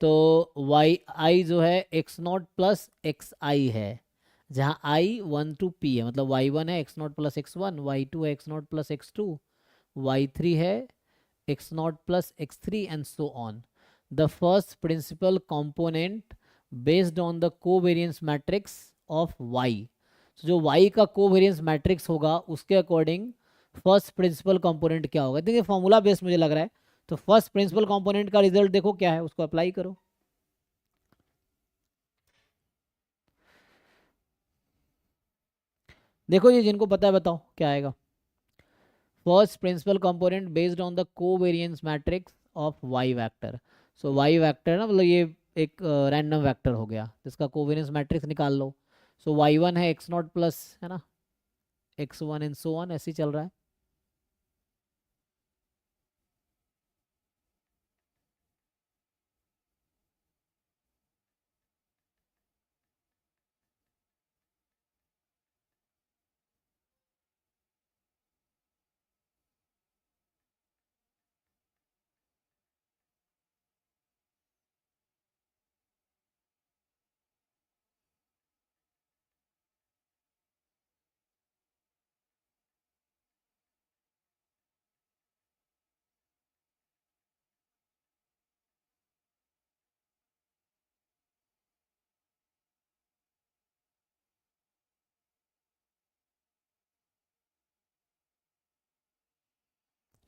तो yi जो है x0 प्लस xi है, जहाँ i 1 to p है, मतलब y1 है x0 प्लस x1, y2 है x0 प्लस x2, y3 है x0 plus x3 and so on. The first principal component based on the covariance matrix of y. So जो y का covariance matrix होगा उसके according first principal component क्या होगा। देखिए formula based मुझे लग रहा है, तो फर्स्ट प्रिंसिपल कंपोनेंट का रिजल्ट देखो क्या है, उसको अप्लाई करो। देखो ये जिनको पता है बताओ क्या आएगा। First principal component based on the covariance matrix of Y vector. So Y vector ना, मतलब ये एक रैंडम वेक्टर हो गया जिसका कोवेरियंस मैट्रिक्स निकाल लो। सो y1 है x0 प्लस, है ना, x1 एंड सो ऑन, ऐसे ही चल रहा है।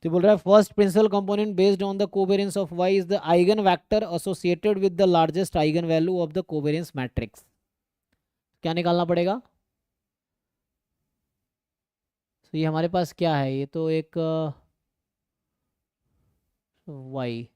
तो बोल रहा है first principal component based on the covariance of y is the eigen vector associated with the largest eigen value of the covariance matrix. क्या निकालना पड़ेगा? तो ये हमारे पास क्या है, ये तो एक y,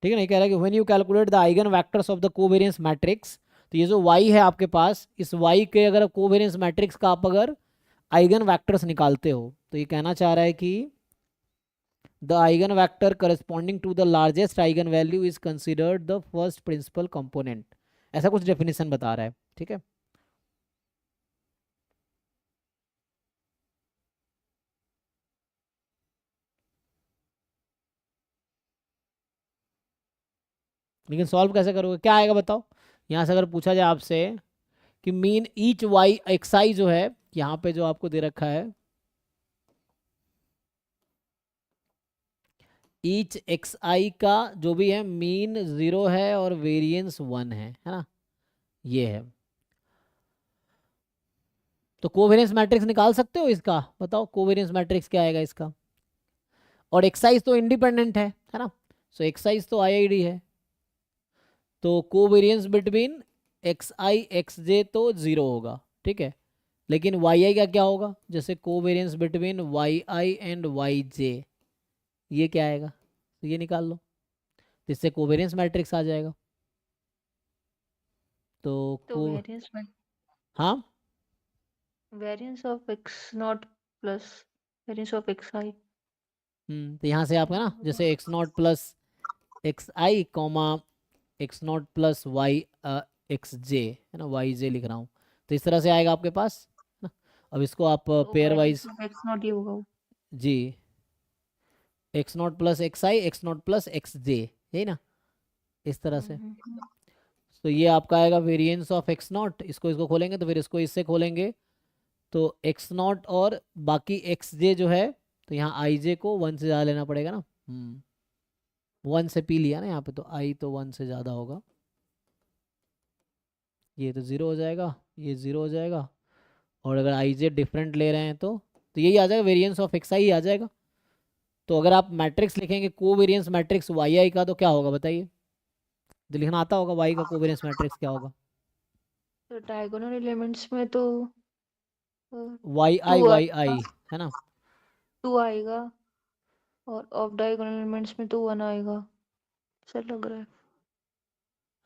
ठीक है। नहीं कह रहा कि when you calculate the eigen vectors of the covariance matrix, तो ये जो y है आपके पास, इस y के अगर कोवेरियंस मैट्रिक्स का आप अगर आइगन वेक्टर्स निकालते हो, तो ये कहना चाह रहा है कि the eigen vector corresponding to the largest eigen value is considered the first principal component, ऐसा कुछ डेफिनेशन बता रहा है, ठीक है। लेकिन सॉल्व कैसे करोगे, क्या आएगा बताओ। यहाँ से अगर पूछा जाए आपसे कि मीन ईच वाई एक्स जो है, यहाँ पे जो आपको दे रखा है ईच एक्स आई का जो भी है मीन 0 है और वेरिएंस 1 है ना, ये है। तो कोवेरियंस मैट्रिक्स निकाल सकते हो इसका, बताओ कोवेरियंस मैट्रिक्स क्या आएगा इसका। और एक्साइज तो इंडिपेंडेंट है ना, सो एक्साइज तो आईआईडी है, तो covariance between x i x जे तो 0 होगा, ठीक है। लेकिन वाई आई का क्या होगा, जैसे covariance between Y i and Y j, ये क्या आएगा, तो ये निकाल लो, तो इससे कोवेरियंस मैट्रिक्स आ जाएगा। तो वेरिएंस में हाँ, variance of X nought plus variance of X i. तो यहाँ से आपका ना जैसे X nought plus X i comma X nought plus Y X j, है ना, वाई जे लिख रहा हूँ, तो इस तरह से आएगा आपके पास ना। अब इसको आप पेयर वाइज, एक्स नॉट ये होगा जी, X nought plus X i X nought plus X j, यही ना, इस तरह से। तो ये आपका आएगा वेरिएंस ऑफ एक्स नॉट, इसको खोलेंगे तो फिर इसको इससे खोलेंगे, तो एक्स नॉट और बाकी एक्स जे जो है, तो यहाँ आई जे को 1 से ज़्यादा लेना पड़ेगा ना, 1 से पी लिया ना यहाँ पे, तो आई तो 1 से ज़्यादा होगा, ये तो 0 हो जाएगा, ये 0 हो जाएगा, और अगर आई जे डिफरेंट ले रहे हैं तो यही आ जाएगा, वेरिएंस ऑफ एक्स आई आ जाएगा। तो अगर आप मैट्रिक्स लिखेंगे कोवेरियंस मैट्रिक्स वाई आई का, तो क्या होगा बताइए, जो लिखना आता होगा वाई का कोवेरियंस मैट्रिक्स क्या होगा, तो डायगोनल एलिमेंट्स में तो वाई आई है ना, 2 आएगा और ऑफ डायगोनल एलिमेंट्स में तो 1 आएगा, ऐसा लग रहा है।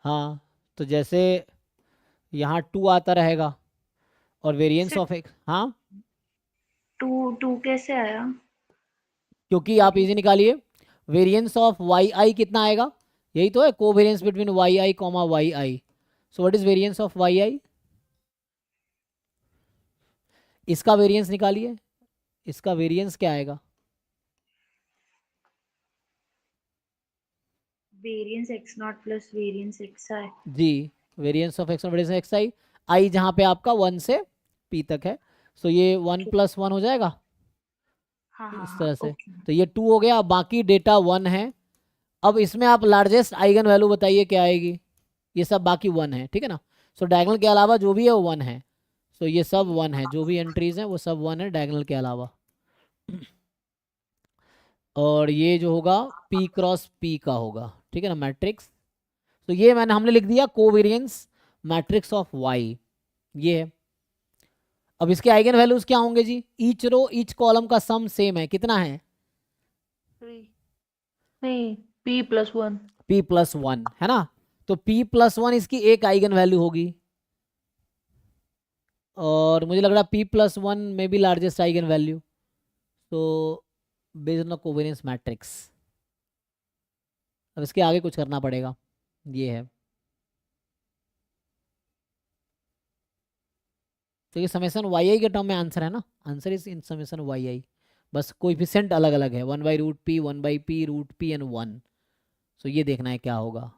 हाँ, तो जैसे यहाँ 2 आता रहेगा और वेरिएंस सिर्फ ऑफ एक्स, हाँ, 2 कैसे आया? क्योंकि आप इजी निकालिए, वेरिएंस ऑफ वाई आई कितना आएगा, यही तो है covariance between Y i comma Y i. So what is variance of Y i, इसका वेरिएंस निकालिए, इसका वेरिएंस क्या आएगा, variance X nought plus variance X i. जी, variance of X variance X i, i जहाँ पे आपका 1 से p तक है, सो ये 1 + 1 हो जाएगा हाँ हाँ इस हाँ तरह से। ओके। तो ये 2 हो गया, बाकी डेटा 1 है। अब इसमें आप लार्जेस्ट आइगन वैल्यू बताइए क्या आएगी, ये सब बाकी 1 है, ठीक है ना। सो डायगोनल के अलावा जो भी है वो 1 है, सो ये सब 1 है, जो भी एंट्रीज हैं वो सब 1 है डायगोनल के अलावा। और ये जो होगा p क्रॉस p का होगा, ठीक है ना, मैट्रिक्स। तो ये हमने लिख दिया कोवेरिएंस मैट्रिक्स ऑफ y, ये है। अब इसके आइगन वैल्यूज क्या होंगे जी, ईच रो ईच कॉलम का सम सेम है, कितना है, 3 नहीं p+1 p+1 है ना, तो p+1 इसकी एक आइगन वैल्यू होगी, और मुझे लग रहा है p+1 में भी लार्जेस्ट आइगन वैल्यू, तो बेस्ड ऑन कोवेरिएंस मैट्रिक्स। अब इसके आगे कुछ करना पड़ेगा, ये है। तो ये समेशन वाई आई के टर्म में आंसर है ना, answer is in summation Y i, बस कोएफिशिएंट अलग अलग है, 1/√p 1/p √p एंड 1। सो ये देखना है क्या होगा।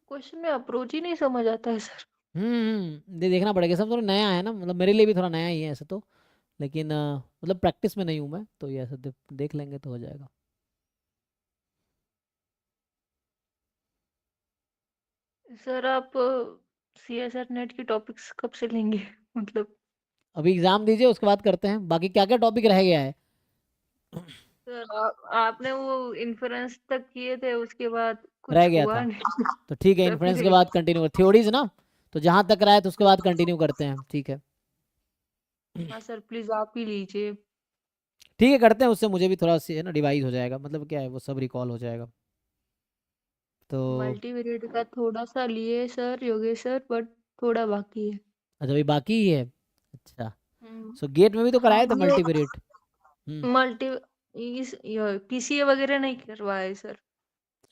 क्वेश्चन में अप्रोच ही नहीं समझ आता है सर। देखना पड़ेगा, सब थोड़ा नया है ना, मतलब मेरे लिए भी थोड़ा नया ही है ऐसे तो, लेकिन मतलब प्रैक्टिस में नहीं हूँ मैं, तो ये ऐसे देख लेंगे तो हो जाएगा। सर आप CSR नेट की टॉपिक्स कब से लेंगे मतलब। अभी एग्जाम दीजिए उसके बाद करते हैं, बाकी क्या क्या टॉपिक रह गया है। सर आपने वो इन्फ्रेंस तक किए थे, उसके बाद रह कुछ गया हुआ था, नहीं। तो ठीक है, सर इन्फ्लुएंस के फिर बाद कंटिन्यू थ्योरीज ना, तो जहां तक रहा है तो उसके बाद कंटिन्यू करते हैं, ठीक है। हाँ सर प्लीज आप ही लीजिए। ठीक है करते हैं, उससे मुझे भी थोड़ा सी है ना डिवाइस हो जाएगा, मतलब क्या है वो सब रिकॉल हो जाएगा। तो मल्टीवेरिएट का थोड़ा सा लिए सर योगेश सर, बट थोड़ा बाकी है। अच्छा अभी बाकी ही है, अच्छा। हम्म, सो गेट में भी तो हाँ कराए थे ये मल्टीवेरिएट। हम्म, मल्टी इस PCA वगैरह नहीं करवाए सर।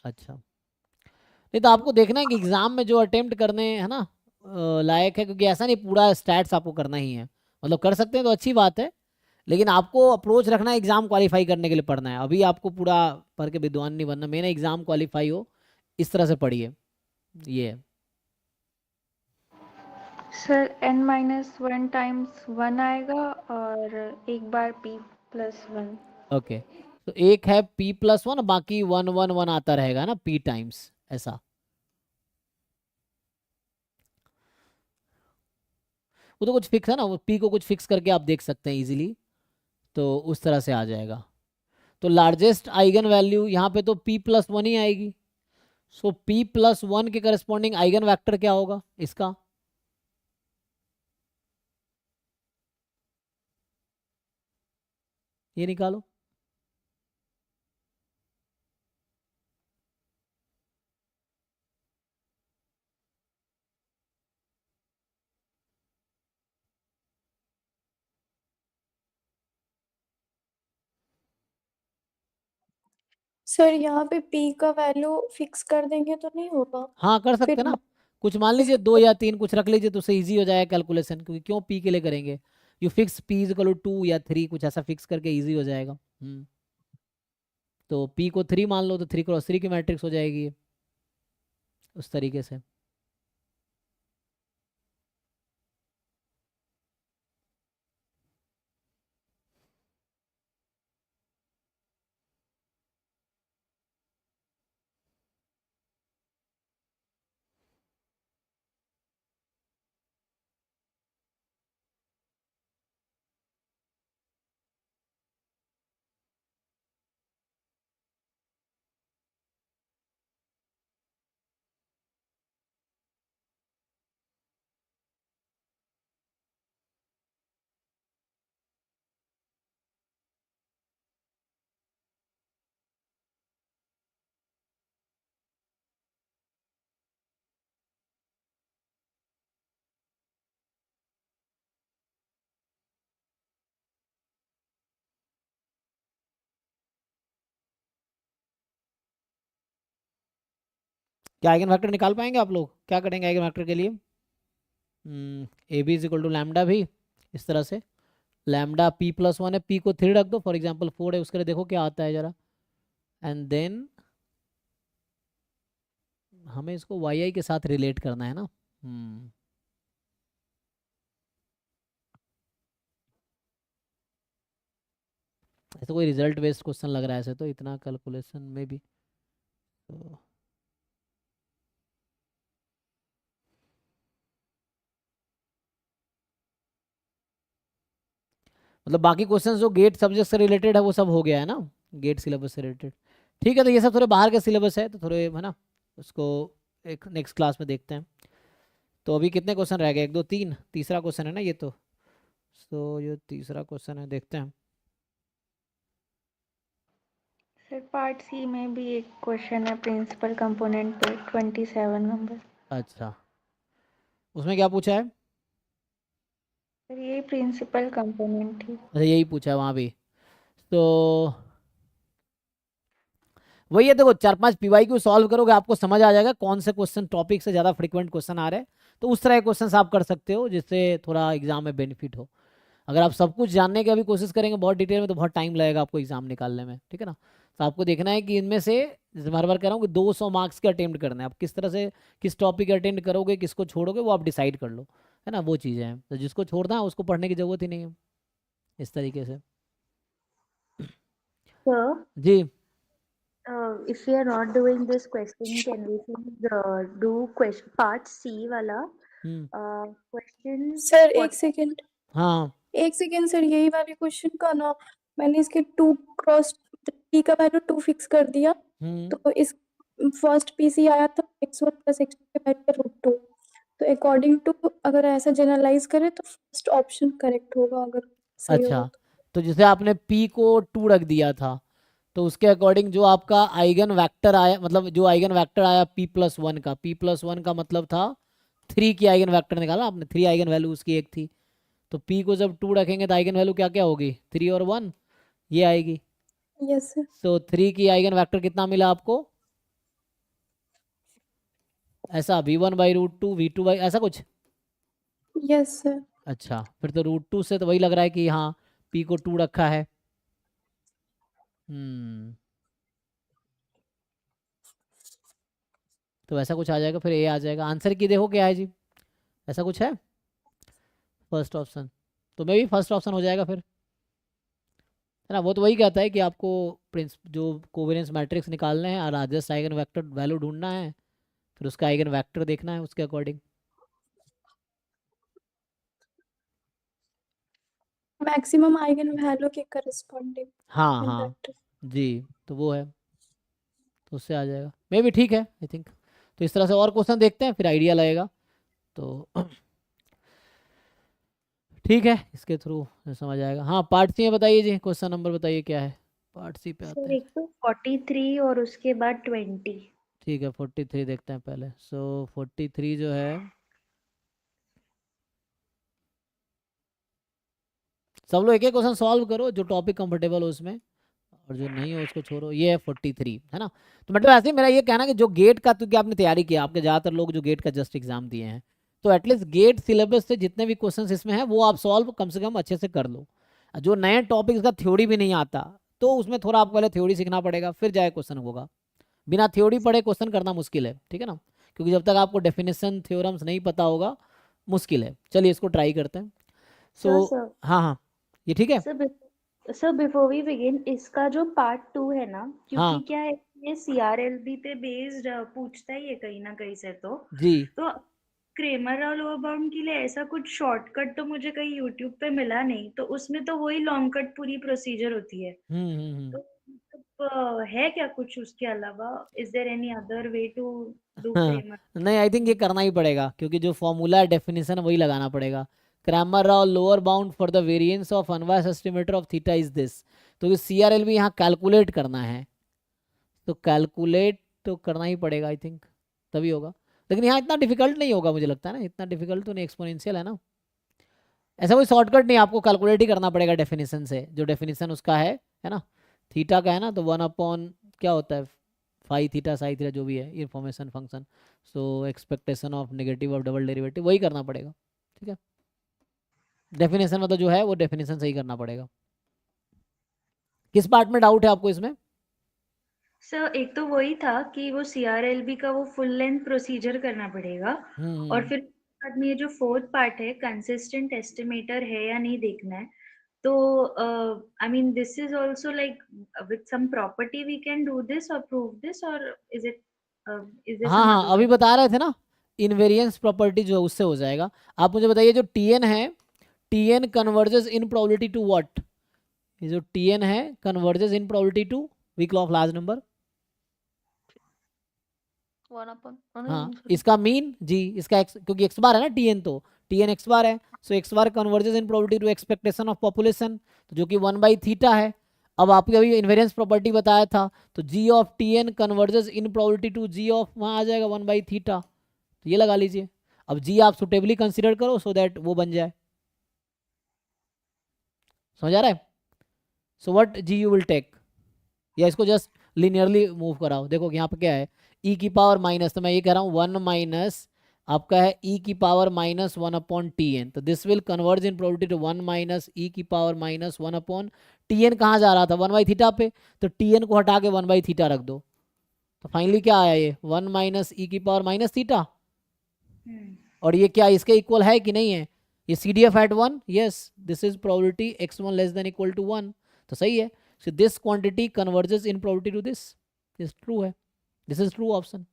अच्छा, नहीं तो आपको देखना है कि एग्जाम में जो अटेम्प्ट करने है ना लायक है, क्योंकि ऐसा नहीं पूरा स्टैट्स आपको करना ही है, मतलब कर सकते हैं तो अच्छी बात है, लेकिन आपको अप्रोच रखना है एग्जाम क्वालिफाई करने के लिए पढ़ना है। अभी आपको पूरा पढ़ के विद्वान नहीं बनना, मेरा एग्जाम क्वालिफाई हो इस तरह से पढ़िए, ये है। सर n-1 टाइम्स 1 आएगा और एक बार p+1। ओके, तो एक है p+1, बाकी 1 1 1 आता रहेगा ना p टाइम्स, ऐसा। वो तो कुछ फिक्स है ना, वो p को कुछ फिक्स करके आप देख सकते हैं इजीली, तो उस तरह से आ जाएगा। तो लार्जेस्ट आइगन वैल्यू यहाँ पे तो p+1 ही आएगी, सो p+1 के करस्पॉन्डिंग आइगन वेक्टर क्या होगा इसका, ये निकालो। सर यहाँ पे p का वैल्यू फिक्स कर देंगे तो नहीं होगा हाँ कर सकते फिर? ना, कुछ मान लीजिए 2 या 3 कुछ रख लीजिए तो उससे इजी हो जाएगा कैलकुलेशन, क्योंकि क्यों p के लिए करेंगे, यू फिक्स p = 2 या 3 कुछ ऐसा फिक्स करके इजी हो जाएगा। तो p को 3 मान लो तो 3 × 3 की मैट्रिक्स हो जाएगी ये, उस तरीके से। क्या आइगन वेक्टर निकाल पाएंगे आप लोग? क्या करेंगे आइगन वेक्टर के लिए? A B is equal to lambda B, इस तरह से लैम्डा p प्लस 1 है, p को 3 रख दो, फॉर एग्जांपल 4 है, उसके लिए देखो क्या आता है जरा, एंड देन हमें इसको yi के साथ रिलेट करना है ना। ऐसे कोई रिजल्ट बेस्ड क्वेश्चन लग रहा है ऐसे तो, इतना कैलकुलेशन में भी तो मतलब बाकी क्वेश्चंस जो गेट सब्जेक्ट से रिलेटेड है वो सब हो गया है ना, गेट सिलेबस से रिलेटेड। ठीक है, तो ये सब थोड़े बाहर के सिलेबस है तो थोड़े है ना, उसको एक नेक्स्ट क्लास में देखते हैं। तो अभी कितने क्वेश्चन रह गए? 1 2 3, तीसरा क्वेश्चन है ना ये तो ये तीसरा क्वेश्चन है, देखते हैं। सर पार्ट सी में भी एक क्वेश्चन है प्रिंसिपल कंपोनेंट पे 27 नंबर। अच्छा, उसमें क्या पूछा है? सर ये प्रिंसिपल कंपोनेंट थी। अच्छा, यही पूछा है वहाँ भी। तो वही है, देखो 4-5 PYQ सॉल्व करोगे आपको समझ आ जाएगा कौन से क्वेश्चन टॉपिक से ज़्यादा फ्रिक्वेंट क्वेश्चन आ रहे हैं, तो उस तरह के क्वेश्चन आप कर सकते हो जिससे थोड़ा एग्जाम में बेनिफिट हो। अगर आप सब कुछ जानने की अभी कोशिश करेंगे बहुत डिटेल में तो बहुत टाइम लगेगा आपको एग्जाम निकालने में, ठीक है ना। तो आपको देखना है कि इनमें से, जैसे बार बार कह रहा हूँ कि 200 मार्क्स के अटेम्प्ट करने हैं, आप किस तरह से किस टॉपिक अटेंड करोगे, किसको छोड़ोगे, वो आप डिसाइड कर लो, है ना। वो चीज़ें हैं, तो जिसको छोड़ना है उसको पढ़ने की ज़रूरत ही नहीं है, इस तरीके से। Sir, जी if we are not doing this question, can we please do question part C वाला question? सर एक सेकेंड, हाँ एक सेकेंड सर, यही वाले क्वेश्चन का ना मैंने इसके 2 क्रॉस t का वैल्यू 2 फिक्स कर दिया, तो इस फर्स्ट पीसी आया था x1 प्लस x2 के वैल्यू √2, तो अकॉर्डिंग टू अगर ऐसा जनरलाइज करें तो फर्स्ट ऑप्शन करेक्ट होगा अगर सही होगा अच्छा, तो जैसे आपने p को 2 रख दिया था तो उसके अकॉर्डिंग जो आपका आइगन वेक्टर आया, मतलब जो आइगन वेक्टर आया p+1 का मतलब था 3 की आइगन वेक्टर निकाला आपने, 3 आइगन वैल्यू उसकी एक थी, तो p को जब 2 रखेंगे तो आइगन वैल्यू क्या क्या होगी, 3 और 1 ये आएगी। Yes sir. तो 3 की आइगन वेक्टर कितना मिला आपको, ऐसा v1/√2 v2 ऐसा कुछ। Yes sir. अच्छा, फिर तो √2 से तो वही लग रहा है कि हाँ p को 2 रखा है। तो ऐसा कुछ आ जाएगा, फिर a आ जाएगा। आंसर की देखो क्या है जी, ऐसा कुछ है फर्स्ट ऑप्शन, तो मे भी फर्स्ट ऑप्शन हो जाएगा फिर, है ना। वो तो वही कहता है कि आपको जो कोवेरिएंस मैट्रिक्स निकालने हैं और लार्जेस्ट आइगन वेक्टर वैल्यू ढूंढना है, फिर उसका आइगन वेक्टर देखना है उसके अकॉर्डिंग। मैक्सिमम आइगन वैल्यू के करस्पॉन्डिंग हाँ हाँ वेक्टर। जी, तो वो है, तो उससे आ जाएगा मे भी, ठीक है आई थिंक। तो इस तरह से और क्वेश्चन देखते हैं फिर आइडिया लगेगा, तो ठीक है, इसके थ्रू समझ आएगा। हाँ पार्ट सी में बताइए जी, क्वेश्चन नंबर बताइए क्या है, पार्ट सी पे आते सर हैं। एक तो 43 और उसके बाद 20। ठीक है 43 देखते हैं पहले। 43 जो है, सब लोग एक एक क्वेश्चन सॉल्व करो जो टॉपिक कंफर्टेबल हो उसमें, और जो नहीं हो उसको छोड़ो। ये है 43, है ना। तो मतलब ऐसे ही मेरा ये कहना कि जो गेट का, तो क्या आपने तैयारी किया, आपके ज़्यादातर लोग जो गेट का जस्ट एग्जाम दिए हैं, तो एटलीस्ट गेट सिलेबस से जितने भी क्वेश्चंस इसमें हैं वो आप सॉल्व कम से कम अच्छे से कर लो। जो नए टॉपिक्स का थ्योरी भी नहीं आता तो उसमें थोड़ा आपको पहले थ्योरी सीखना पड़ेगा, फिर जाए क्वेश्चन होगा। बिना थ्योरी पढ़े क्वेश्चन करना मुश्किल है, ठीक है ना, क्योंकि जब तक आपको डेफिनेशन थ्योरम्स नहीं पता होगा मुश्किल है। चलिए इसको ट्राई करते हैं। सर हाँ हाँ ये ठीक है। सर बिफोर वी बिगिन, इसका जो पार्ट 2 है ना, क्योंकि हाँ क्या है, ये CRLB पे बेस्ड पूछता ही है कहीं ना कहीं से, तो जी क्रेमर और लोअर बाउंड के लिए ऐसा कुछ शॉर्टकट तो मुझे कहीं यूट्यूब पे मिला नहीं, तो उसमें तो वही लॉन्ग कट पूरी प्रोसीजर होती है। तो मतलब, है क्या कुछ उसके अलावा, is there any other way to do हाँ, क्रेमर? नहीं आई थिंक ये करना ही पड़ेगा क्योंकि जो फॉर्मूला डेफिनेशन वही लगाना पड़ेगा। Cramer Rao lower bound for the variance of unbiased estimator of theta is this, तो ये CRLB यहाँ कैलकुलेट करना है, तो कैलकुलेट तो करना ही पड़ेगा आई थिंक, तभी होगा। लेकिन यहाँ इतना डिफिकल्ट नहीं होगा मुझे लगता है ना, इतना डिफिकल्ट तो नहीं, एक्सपोनेंशियल है ना, ऐसा कोई शॉर्टकट नहीं, आपको कैलकुलेट ही करना पड़ेगा डेफिनेशन से, जो डेफिनेशन उसका है ना, थीटा का है ना, तो 1 अपॉन क्या होता है फाई थीटा साई थीटा जो भी है information function, so expectation of negative of double derivative वही करना पड़ेगा, ठीक है। डेफिनेशन मतलब जो है वो डेफिनेशन सही करना पड़ेगा। किस पार्ट में डाउट है आपको इसमें? सर एक तो वही था कि वो CRLB का वो फुल लेंथ प्रोसीजर करना पड़ेगा, और फिर बाद में ये जो फोर्थ पार्ट है कंसिस्टेंट एस्टिमेटर है या नहीं देखना है। तो I mean this is also like with some property we can do this और प्रूव दिस, और इज देयर हाँ सम हाँ अदर अभी वे? बता रहे थे ना, इनवेरिएंस प्रॉपर्टी जो है उससे हो जाएगा। आप मुझे बताइए जो Tn है, Tn converges in probability to what? ये जो Tn है converges in probability to weak law of large number. 1 upon हाँ sorry. इसका मीन जी, इसका x, क्योंकि एक्स बार है ना Tn, तो Tn एक्स बार है, so X bar converges in probability to expectation of population, तो जो कि 1/θ है। अब आपको अभी इन्वेरिएंस प्रॉपर्टी बताया था, तो g of Tn converges in probability to g of वहाँ आ जाएगा 1/θ, तो ये लगा लीजिए। अब g आप सुटेबली कंसीडर करो सो दैट वो बन जाए, समझ आ रहा है? So what g you will take, या इसको जस्ट लिनियरली मूव कराओ। देखो यहाँ पे क्या है, e की पावर माइनस, तो मैं ये कह रहा हूँ 1 माइनस आपका है e की पावर माइनस 1/Tn, तो this will converge in probability to 1 minus e की पावर माइनस 1/Tn। कहाँ जा रहा था 1/θ पे, तो Tn को हटा के 1/θ रख दो, तो फाइनली क्या आया ये 1 माइनस e की पावर माइनस थीटा। और ये क्या इसके इक्वल है कि नहीं है? ये CDF at 1, yes this is probability x1 less than equal to 1, तो सही है। So this quantity converges in probability to this true है, दिस इज ट्रू ऑप्शन।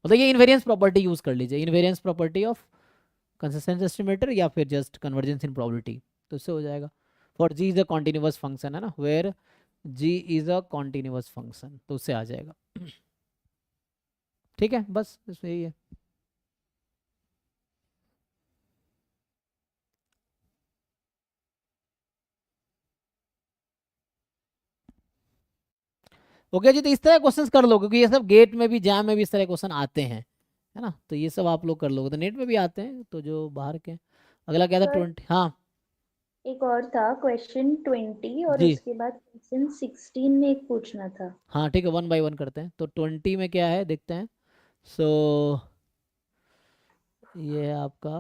मतलब ये इनवेरिएंस प्रॉपर्टी यूज कर लीजिए, invariance property of consistent estimator या फिर जस्ट कन्वर्जेंस इन प्रोबेबिलिटी, तो इससे हो जाएगा। For g is a continuous function है ना, where g is a continuous function, तो उससे आ जाएगा। ठीक है, बस इसमें यही है। ओके जी, तो इस तरह क्वेश्चंस कर लो, क्योंकि ये सब गेट में भी जैम में भी इस तरह क्वेश्चन आते हैं, है ना, तो ये सब आप लोग कर लोगे, तो नेट में भी आते हैं, तो जो बाहर के। अगला क्या था? सर 20, हाँ एक और था क्वेश्चन 20, और जी उसके बाद क्वेश्चन 16 में एक पूछना था। हाँ ठीक है, 1 बाय 1 करते हैं। तो 20 में क्या है देखते हैं। सो ये है आपका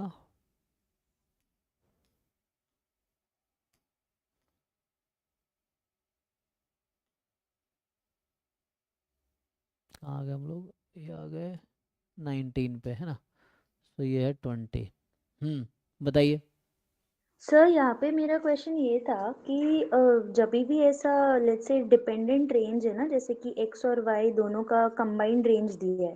आ गए हम लोग, ये आ गए 19 पे, है ना। तो ये है 20। बताइए। सर यहाँ पे मेरा क्वेश्चन ये था कि जब भी ऐसा लेट्स से डिपेंडेंट रेंज है ना, जैसे कि x और y दोनों का कंबाइंड रेंज दी है,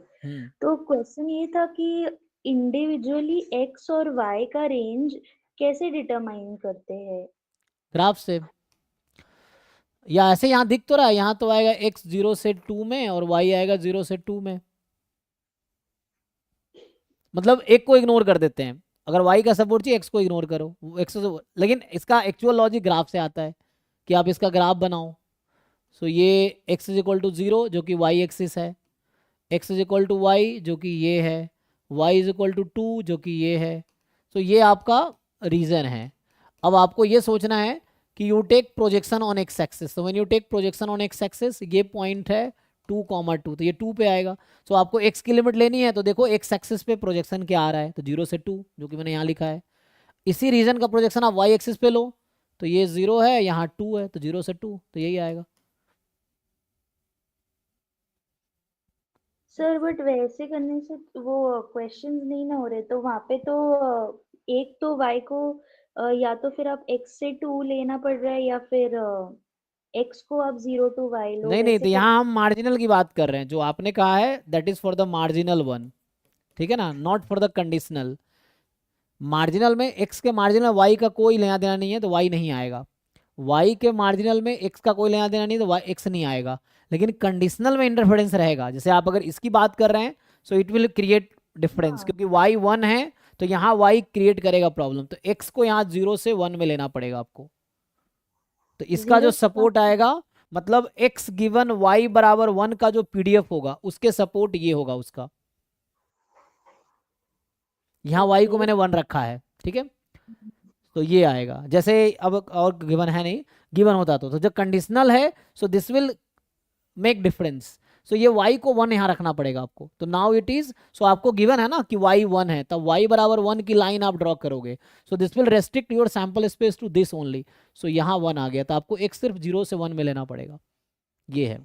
तो क्वेश्चन ये था कि इंडिविजुअली x और y का रेंज कैसे डिटरमाइन करते हैं? ग्राफ से, या ऐसे यहाँ दिख तो रहा है, यहाँ तो आएगा x 0 से 2 में और y आएगा 0 से 2 में, मतलब एक को इग्नोर कर देते हैं। अगर y का सपोर्ट चाहिए x को इग्नोर करो, x, लेकिन इसका एक्चुअल लॉजिक ग्राफ से आता है कि आप इसका ग्राफ बनाओ। सो ये x इज इक्वल टू 0 जो कि y एक्सिस है, x is equal to y जो कि ये है, y इज इक्वल टू 2 जो कि ये है। सो ये आपका रीजन है। अब आपको ये सोचना है कि you take projection on X axis, तो when you take projection on X axis, ये पॉइंट है 2,2, तो ये 2 पे आएगा। सो आपको x की लिमिट लेनी है, तो देखो एक्स एक्सिस पे प्रोजेक्शन क्या आ रहा है, तो 0 से 2 जो कि मैंने यहाँ लिखा है। इसी रीजन का प्रोजेक्शन आप y एक्सिस पे लो, तो ये 0 है, यहाँ 2 है, तो 0 से 2, तो यही आएगा। सर बट वैसे करने से वो क्वेश्चंस नहीं ना हो रहे, तो वहाँ पे तो एक तो y को या तो फिर आप x से 2 लेना पड़ रहा है, या फिर x को आप 0 to y लो, नहीं नहीं, तो वैसे यहाँ हम मार्जिनल की बात कर रहे हैं, जो आपने कहा है that is for the marginal one, ठीक है ना, not for the conditional. Marginal में x के मार्जिनल y का कोई लेना देना नहीं है, तो y नहीं आएगा। y के मार्जिनल में x का कोई लेना देना नहीं, तो y x नहीं आएगा। लेकिन कंडीशनल में इंटरफेरेंस रहेगा, जैसे आप अगर इसकी बात कर रहे हैं, so it will create difference, क्योंकि y 1 है, तो यहाँ y क्रिएट करेगा प्रॉब्लम, तो x को यहाँ 0 से 1 में लेना पड़ेगा आपको। तो इसका जो 0 सपोर्ट आएगा, मतलब x गिवन y बराबर 1 का जो PDF होगा, उसके सपोर्ट ये होगा उसका। यहाँ y को मैंने 1 रखा है, ठीक है, तो ये आएगा। जैसे अब और गिवन है नहीं, गिवन होता तो जब कंडीशनल है, so this will make difference. So ये y को 1 यहाँ रखना पड़ेगा आपको। तो नाउ इट इज, सो आपको गिवन है ना कि y 1 है, तब y बराबर 1 की लाइन आप ड्रॉ करोगे। So this will restrict your sample space to this only. So यहाँ 1 आ गया, तो आपको x सिर्फ 0 से 1 में लेना पड़ेगा। ये है।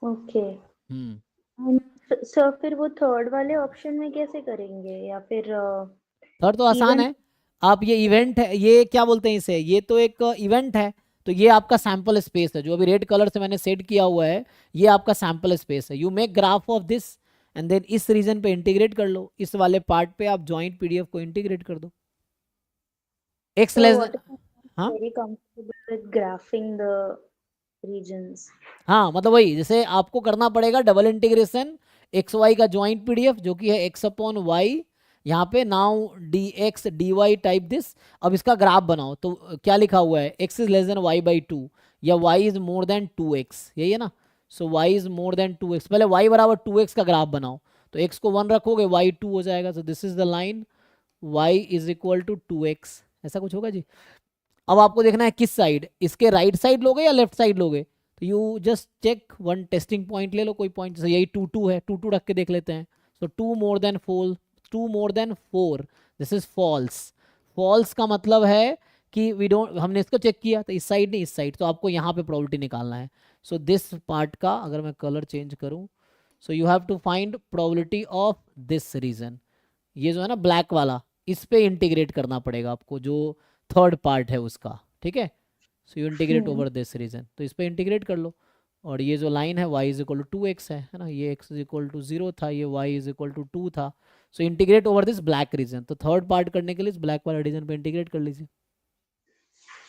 ओके। हम्म। सर फिर वो थर्ड वाले ऑप्शन में कैसे करेंगे, या फिर थर्ड तो आसान है। आप ये इवेंट है, ये क्या बोलते हैं इसे, ये तो एक इवेंट है। तो ये आपका सैंपल स्पेस है जो अभी रेड कलर से मैंने सेट किया हुआ है, ये आपका सैंपल स्पेस है। You make graph of this and then इस रीजन पे इंटीग्रेट कर लो, इस वाले पार्ट पे आप जॉइंट पीडीएफ को इंटीग्रेट कर दो। X So less, what if I'm हाँ very comfortable with graphing the regions? हाँ, मतलब वही, जैसे आपको करना पड़ेगा डबल इंटीग्रेशन एक्स वाई का जॉइंट पीडीएफ जो कि है एक्स अपॉन वाई, यहाँ पे now D X D Y type this. अब इसका ग्राफ बनाओ, तो क्या लिखा हुआ है, X is less than Y by 2 या Y is more than 2x, यही है ना। So Y is more than 2x, पहले वाई बराबर 2x का ग्राफ बनाओ। तो x को 1 रखोगे, वाई 2 हो जाएगा। So this is the line y is equal to 2x, ऐसा कुछ होगा जी। अब आपको देखना है किस साइड, इसके राइट साइड लोगे या लेफ्ट साइड लोगे। तो you just check one testing point ले लो, कोई पॉइंट, जैसे यही 2 2 है, 2 2 रख के देख लेते हैं। So 2 more than 4, 2 more than 4, this is false. False का मतलब है कि वी डोंट, हमने इसको चेक किया तो इस साइड नहीं इस साइड, तो आपको यहाँ पे प्रोबेबिलिटी निकालना है। सो दिस पार्ट का अगर मैं कलर चेंज करूँ, so you have to find probability of this region. ये जो है ना ब्लैक वाला, इस पे इंटीग्रेट करना पड़ेगा आपको, जो थर्ड पार्ट है उसका, ठीक है। So you integrate over this region, तो इस पे इंटीग्रेट कर लो। और ये जो लाइन है y is equal to 2x है ना, ये x इज इक्वल टू 0 था, ये y इज इक्वल टू 2 था। So integrate over this black region. तो थर्ड पार्ट करने के लिए इस ब्लैक वाला रीजन पे इंटीग्रेट कर लीजिए।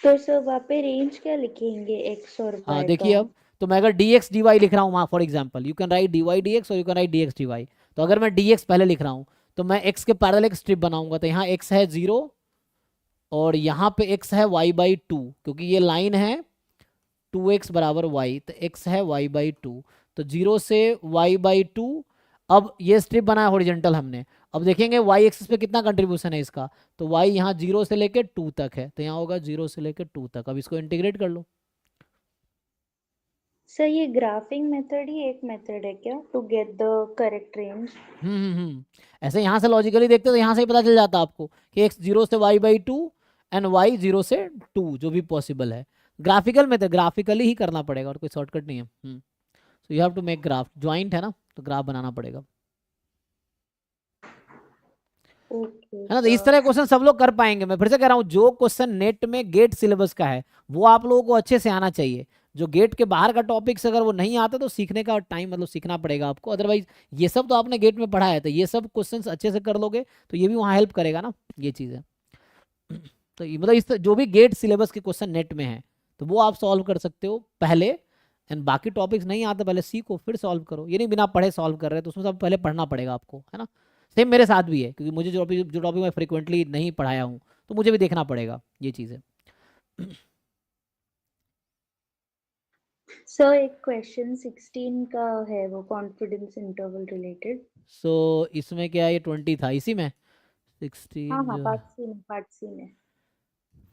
तो सर वहाँ पे रेंज क्या लिखेंगे x और हाँ y देखिए, का? अब तो मैं अगर dx dy लिख रहा हूँ, for example you can write dy dx और you can write dx dy। तो अगर मैं dx पहले लिख रहा हूँ तो मैं x के पैरेलल एक स्ट्रिप बनाऊंगा, तो यहाँ x है 0 और यहाँ पे x है y बाई 2, क्योंकि ये लाइन है 2x बराबर y, तो x है y बाई 2, तो 0 से y बाई 2। अब ये स्ट्रिप बनाया हॉरिजेंटल हमने, अब देखेंगे y एक्सिस पे कितना कंट्रीब्यूशन है इसका, तो y यहाँ 0 से लेके 2 तक है, तो यहाँ होगा 0 से लेके 2 तक। अब इसको इंटीग्रेट कर लो। सर ये ग्राफिंग मेथड ही एक मेथड है क्या to get the correct range? ऐसे यहाँ से लॉजिकली देखते तो यहाँ से ही पता चल जाता आपको कि x 0 से y बाई 2 एंड y 0 से 2 जो भी पॉसिबल है। ग्राफिकल में तो ग्राफिकली ही करना पड़ेगा और कोई शॉर्टकट नहीं है। So you have to make graph, joint है ना तो ग्राफ बनाना पड़ेगा, है ना। तो इस तरह क्वेश्चन सब लोग कर पाएंगे। मैं फिर से कह रहा हूँ, जो क्वेश्चन नेट में गेट सिलेबस का है वो आप लोगों को अच्छे से आना चाहिए। जो गेट के बाहर का टॉपिक्स अगर वो नहीं आता तो सीखने का टाइम, मतलब सीखना पड़ेगा आपको। अदरवाइज ये सब तो आपने गेट में पढ़ा है, तो ये सब क्वेश्चंस अच्छे से कर लोगे तो ये भी वहाँ हेल्प करेगा ना, ये चीज़ है। तो मतलब इस जो भी गेट सिलेबस के क्वेश्चन नेट में है तो वो आप सॉल्व कर सकते हो पहले, एंड बाकी टॉपिक्स नहीं आते पहले सीखो फिर सॉल्व करो। ये नहीं बिना पढ़े सॉल्व कर रहे, तो उसमें सब पहले पढ़ना पड़ेगा आपको, है ना। सेम मेरे साथ भी है, क्योंकि मुझे जो टॉपिक मैं फ्रिक्वेंटली नहीं पढ़ाया हूँ तो मुझे भी देखना पड़ेगा, ये चीज़ है। सर एक क्वेश्चन 16 का है वो कॉन्फिडेंस इंटरवल रिलेटेड। सो इसमें क्या है, ये 20 था इसी में 16 हाँ जो पार्ट सी में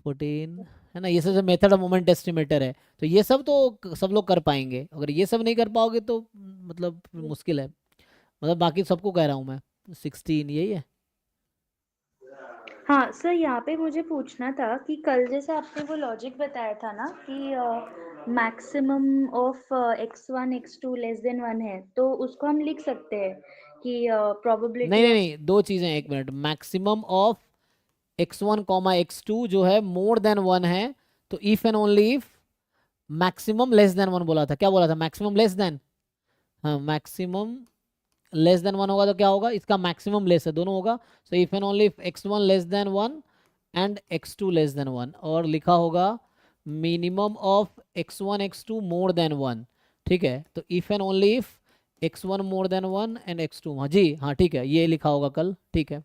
14 है ना। ये सब मेथड ऑफ मोमेंट एस्टिमेटर है, तो ये सब तो सब लोग कर पाएंगे। अगर ये सब नहीं कर पाओगे तो मतलब मुश्किल है। मतलब बाकी सबको कह रहा हूँ मैं, 16 यही है। हाँ सर, यहाँ पे मुझे पूछना था कि कल जैसे आपने वो लॉजिक बताया था ना कि maximum of x1 x2 less than 1 है, तो उसको हम लिख सकते हैं कि प्रोबेबिलिटी नहीं नहीं नहीं, दो चीज़ें, एक minute. Maximum of x1 x2 जो है मोर देन 1 है, तो if and only if maximum less than 1 बोला था, क्या बोला था, मैक्सिमम लेस देन, हाँ मैक्सिमम लेस देन 1 होगा तो क्या होगा, इसका मैक्सिमम लेस है, दोनों होगा। So if and only if x1 less then 1 and x2 less than 1, और लिखा होगा minimum of x1 x2 more than 1, ठीक है। तो if and only if x1 more than 1 and x2, हाँ जी हाँ ठीक है, ये लिखा होगा कल, ठीक है।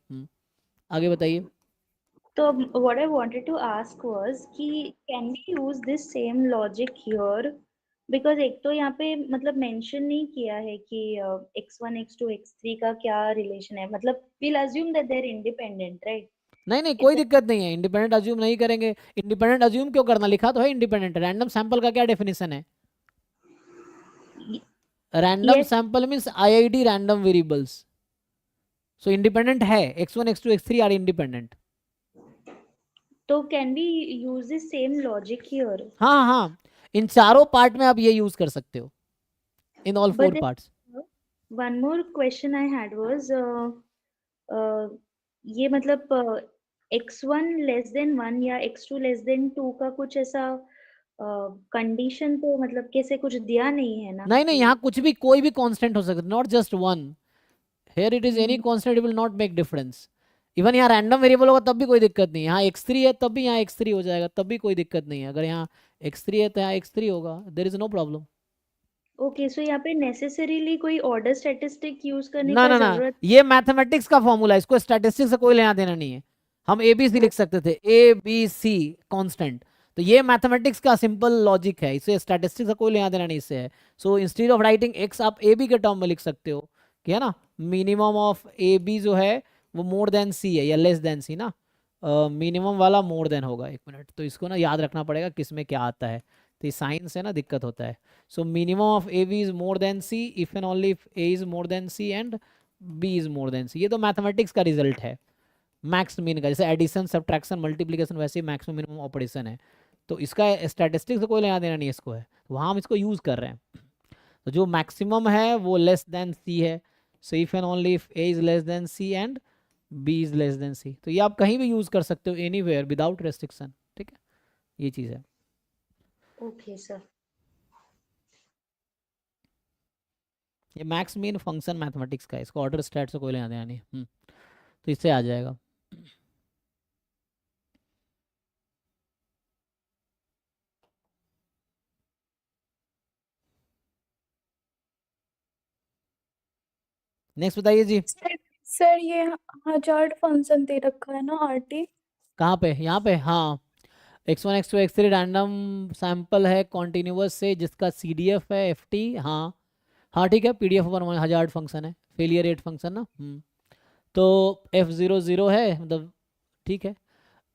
आगे बताइए। तो what I wanted to ask was कि can we use this same logic here? Because एक तो यहाँ पे मतलब मेंशन नहीं किया है कि x1 x2 x3 का क्या रिलेशन है, मतलब we'll assume that they're independent, right? नहीं नहीं, कोई दिक्कत नहीं है, इंडिपेंडेंट अज्यूम नहीं करेंगे। इंडिपेंडेंट अज्यूम क्यों करना, लिखा तो है इंडिपेंडेंट। रैंडम सैंपल का क्या डेफिनेशन है, random Yes. Sample means IID random variables, so independent है, x1 x2 x3 are independent. तो can we use the same logic here? हाँ हाँ, इन चारों पार्ट में आप ये यूज कर सकते हो, in all But 4 parts. one more question I had was ये मतलब x1 लेस देन 1 या x2 लेस देन 2 का कुछ ऐसा कंडीशन तो मतलब कैसे कुछ दिया नहीं है ना नहीं नहीं, कि यहाँ कुछ भी कोई भी कांस्टेंट हो सकता है, not just one, here it is any constant, it will not make difference. Even यहाँ रैंडम वेरिएबल होगा तब भी कोई दिक्कत नहीं है, यहाँ x3 है तब भी यहाँ x3 हो जाएगा, तब भी कोई दिक्कत नहीं है। अगर यहाँ x3 है तो यहाँ x3 होगा, there is no problem. Okay, so यहाँ पे नेसेसरीली कोई ऑर्डर स्टैटिस्टिक यूज करने ना का ना ना, जरूरत ये मैथमेटिक्स का फॉर्मूला है, इसको स्टैटिस्टिक्स से कोई लेना देना नहीं है। हम ABC लिख सकते थे, ABC कांस्टेंट, तो ये मैथमेटिक्स का सिंपल लॉजिक है, इसे स्टैटिस्टिक्स से कोई लेना देना नहीं इससे है। So instead of writing x आप AB के टर्म में लिख सकते हो कि है ना, मिनिमम ऑफ AB जो है वो मोर देन C है या लेस देन C ना, मिनिमम वाला मोर देन होगा। एक मिनट, तो इसको ना याद रखना पड़ेगा किस में क्या आता है, तो ये साइंस है ना, दिक्कत होता है। So minimum of AB is more then C if and only if A is more then C and B is more then C। ये तो मैथमेटिक्स का रिजल्ट है मैक्स मीन का, जैसे एडिशन सब्ट्रैक्शन मल्टीप्लिकेशन वैसे ही मैक्सिमम मिनिमम ऑपरेशन है, तो इसका स्टैटिस्टिक्स से कोई लेना देना नहीं इसको है, वहाँ हम इसको यूज़ कर रहे हैं। तो जो मैक्सिमम है वो लेस देन C है, so if and only if A is less then C and B is less then C, तो ये आप कहीं भी यूज़ कर सकते हो, एनीवेयर विदाउट रेस्ट्रिक्शन। ठीक है, ये चीज़ है। Okay sir. ये मैक्स मीन फंक्शन मैथमेटिक्स का है, इसको ऑर्डर स्टैट से कोई लेना देना नहीं। तो इससे आ जाएगा। नेक्स्ट बताइए जी। सर ये हजार्ड फंक्शन दे रखा है ना RT, कहाँ पे? यहाँ पे, हाँ, x1 x2 x3 random sample है कॉन्टिन्यूस से जिसका CDF है FT। हाँ हाँ ठीक है, PDF पर हजार्ड फंक्शन है, फेलियर रेट फंक्शन ना। तो F00 है, मतलब ठीक है,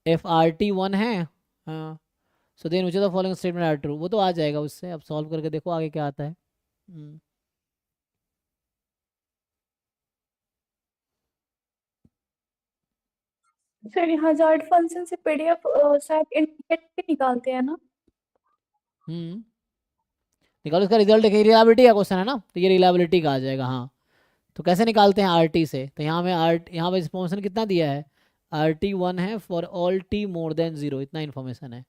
FRT 1 है। हाँ, so then which of the following statement are true, वो तो आ जाएगा उससे, अब सॉल्व करके देखो आगे क्या आता है। सर ये हजार्ड फंक्शन से PDF शायद इंडिकेट के निकालते हैं ना। निकालो इसका रिजल्ट, देखिए रिलायबिलिटी का क्वेश्चन है ना, तो ये रिलायबिलिटी का आ जाएगा। हाँ, तो कैसे निकालते हैं RT से, तो यहाँ में यहाँ पे इन्फॉर्मेशन कितना दिया है, RT 1 है for all T more than 0, इतना इन्फॉर्मेशन है।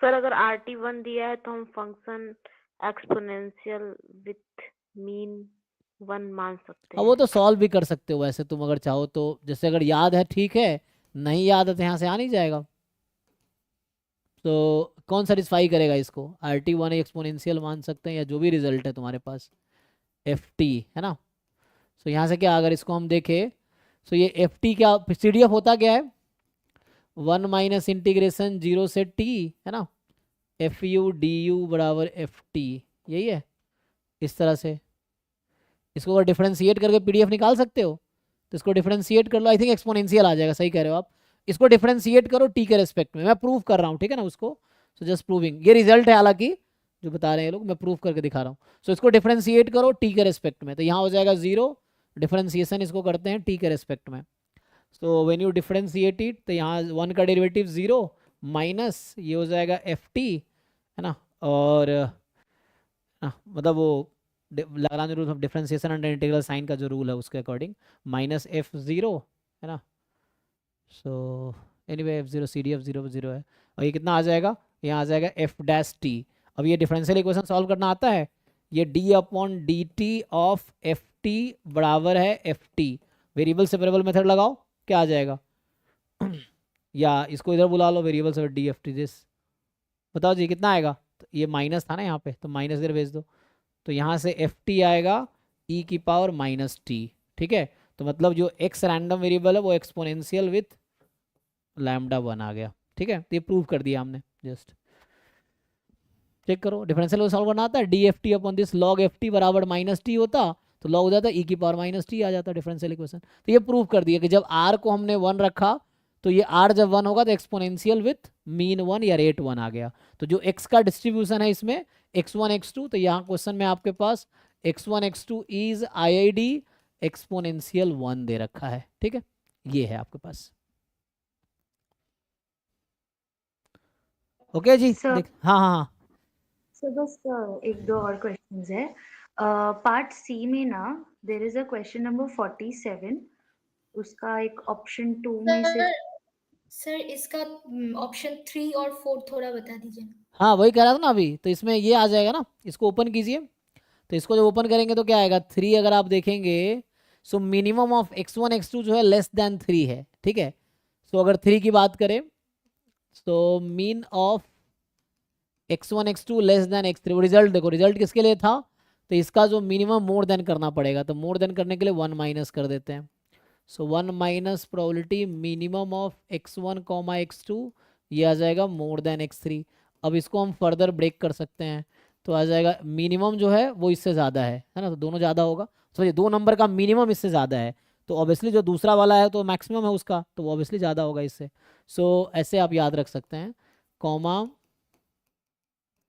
सर अगर RT1 दिया है तो हम फंक्शन एक्सपोनेंशियल विथ मीन 1 मान सकते अब हैं। वो तो सॉल्व भी कर सकते हो वैसे तुम अगर चाहो तो, जैसे अगर याद है ठीक है, नहीं याद है तो यहाँ से आ नहीं जाएगा। तो कौन सेटिस्फाई करेगा इसको, RT 1 एक्सपोनेंशियल मान सकते हैं या जो भी रिजल्ट है तुम्हारे पास FT है ना। सो यहाँ से क्या, अगर इसको हम देखें, सो ये FT क्या, CDF होता क्या है, 1 माइनस इंटीग्रेशन 0 से T है ना, FU DU बराबर FT, यही है। इस तरह से इसको अगर डिफरेंशिएट करके PDF निकाल सकते हो, तो इसको डिफरेंशिएट कर लो, आई थिंक एक्सपोनेंशियल आ जाएगा, सही कह रहे हो आप। इसको डिफरेंशिएट करो T के रेस्पेक्ट में, मैं प्रूव कर रहा हूँ ठीक है ना उसको, सो जस्ट प्रूविंग, ये रिजल्ट है हालांकि जो बता रहे हैं लोग, मैं प्रूव करके दिखा रहा हूँ। सो इसको डिफरेंशिएट करो T के रेस्पेक्ट में, तो यहाँ हो जाएगा 0, डिफरेंशिएशन इसको करते हैं T के रेस्पेक्ट में। So when you differentiate it, तो यहाँ 1 का डेरिवेटिव 0 माइनस ये हो जाएगा FT है ना, और मतलब वो Lagrange rule of differentiation under integral sign का जो रूल है उसके अकॉर्डिंग, माइनस F0 है ना। सो एनीवे F0 CDF 0 है, और ये कितना आ जाएगा, यहाँ आ जाएगा F'(T). अब ये डिफरेंशियल इक्वेशन सॉल्व करना आता है, ये d/dt ऑफ FT बराबर है FT, वेरिएबल सेपरेबल मेथड लगाओ, क्या आ जाएगा या इसको इधर बुला लो, वेरिएबल से DFT दिस, बताओ जी कितना आएगा। तो ये माइनस था ना यहाँ पे, तो माइनस इधर भेज दो, तो यहाँ से FT आएगा e⁻⁻t। ठीक है, तो मतलब जो x रैंडम वेरिएबल है वो एक्सपोनेंशियल विथ λ1 आ गया। ठीक है, तो ये प्रूव कर दिया हमने, जस्ट चेक करो, डिफरेंशियल को सॉल्व करना आता है, DFT upon this log FT बराबर -t होता, तो log हो जाता e⁻⁻t आ जाता डिफरेंशियल इक्वेशन। तो ये प्रूव कर दिया कि जब r को हमने 1 रखा तो ये r जब 1 होगा तो एक्सपोनेंशियल विथ मीन 1 या रेट 1 आ गया। तो जो x का डिस्ट्रीब्यूशन है इसमें x1 x2, तो यहाँ क्वेश्चन में आपके पास x1 x2 is IID exponential 1 दे रखा है। ठीक है, ये है आपके पास। ओके जी, सर हाँ हाँ हाँ। सर बस एक दो और क्वेश्चंस है। पार्ट सी में ना there is a question number 47, उसका एक ऑप्शन 2 में से सर इसका ऑप्शन 3 और 4 थोड़ा बता दीजिए। हाँ वही कह रहा था ना अभी, तो इसमें ये आ जाएगा ना, इसको ओपन कीजिए। तो इसको जब ओपन करेंगे तो क्या आएगा 3, अगर आप देखेंगे so minimum of x1 x2 जो है लेस देन 3 है। ठीक है, सो अगर 3 की बात करें तो mean of x1 x2 less than x3, वो रिजल्ट देखो, रिजल्ट किसके लिए था, तो इसका जो मिनिमम मोर देन करना पड़ेगा, तो मोर देन करने के लिए 1 माइनस कर देते हैं। सो 1 minus probability minimum of x1 comma x2, ये आ जाएगा मोर देन x3। अब इसको हम फर्दर ब्रेक कर सकते हैं, तो आ जाएगा मिनिमम जो है वो इससे ज़्यादा है ना, तो दोनों ज़्यादा होगा। समझिए 2 नंबर का मिनिमम इससे ज़्यादा है, तो ऑब्वियसली जो दूसरा वाला है तो मैक्सिमम है उसका, तो वो ऑब्वियसली ज़्यादा होगा इससे। सो ऐसे आप याद रख सकते हैं, कॉमा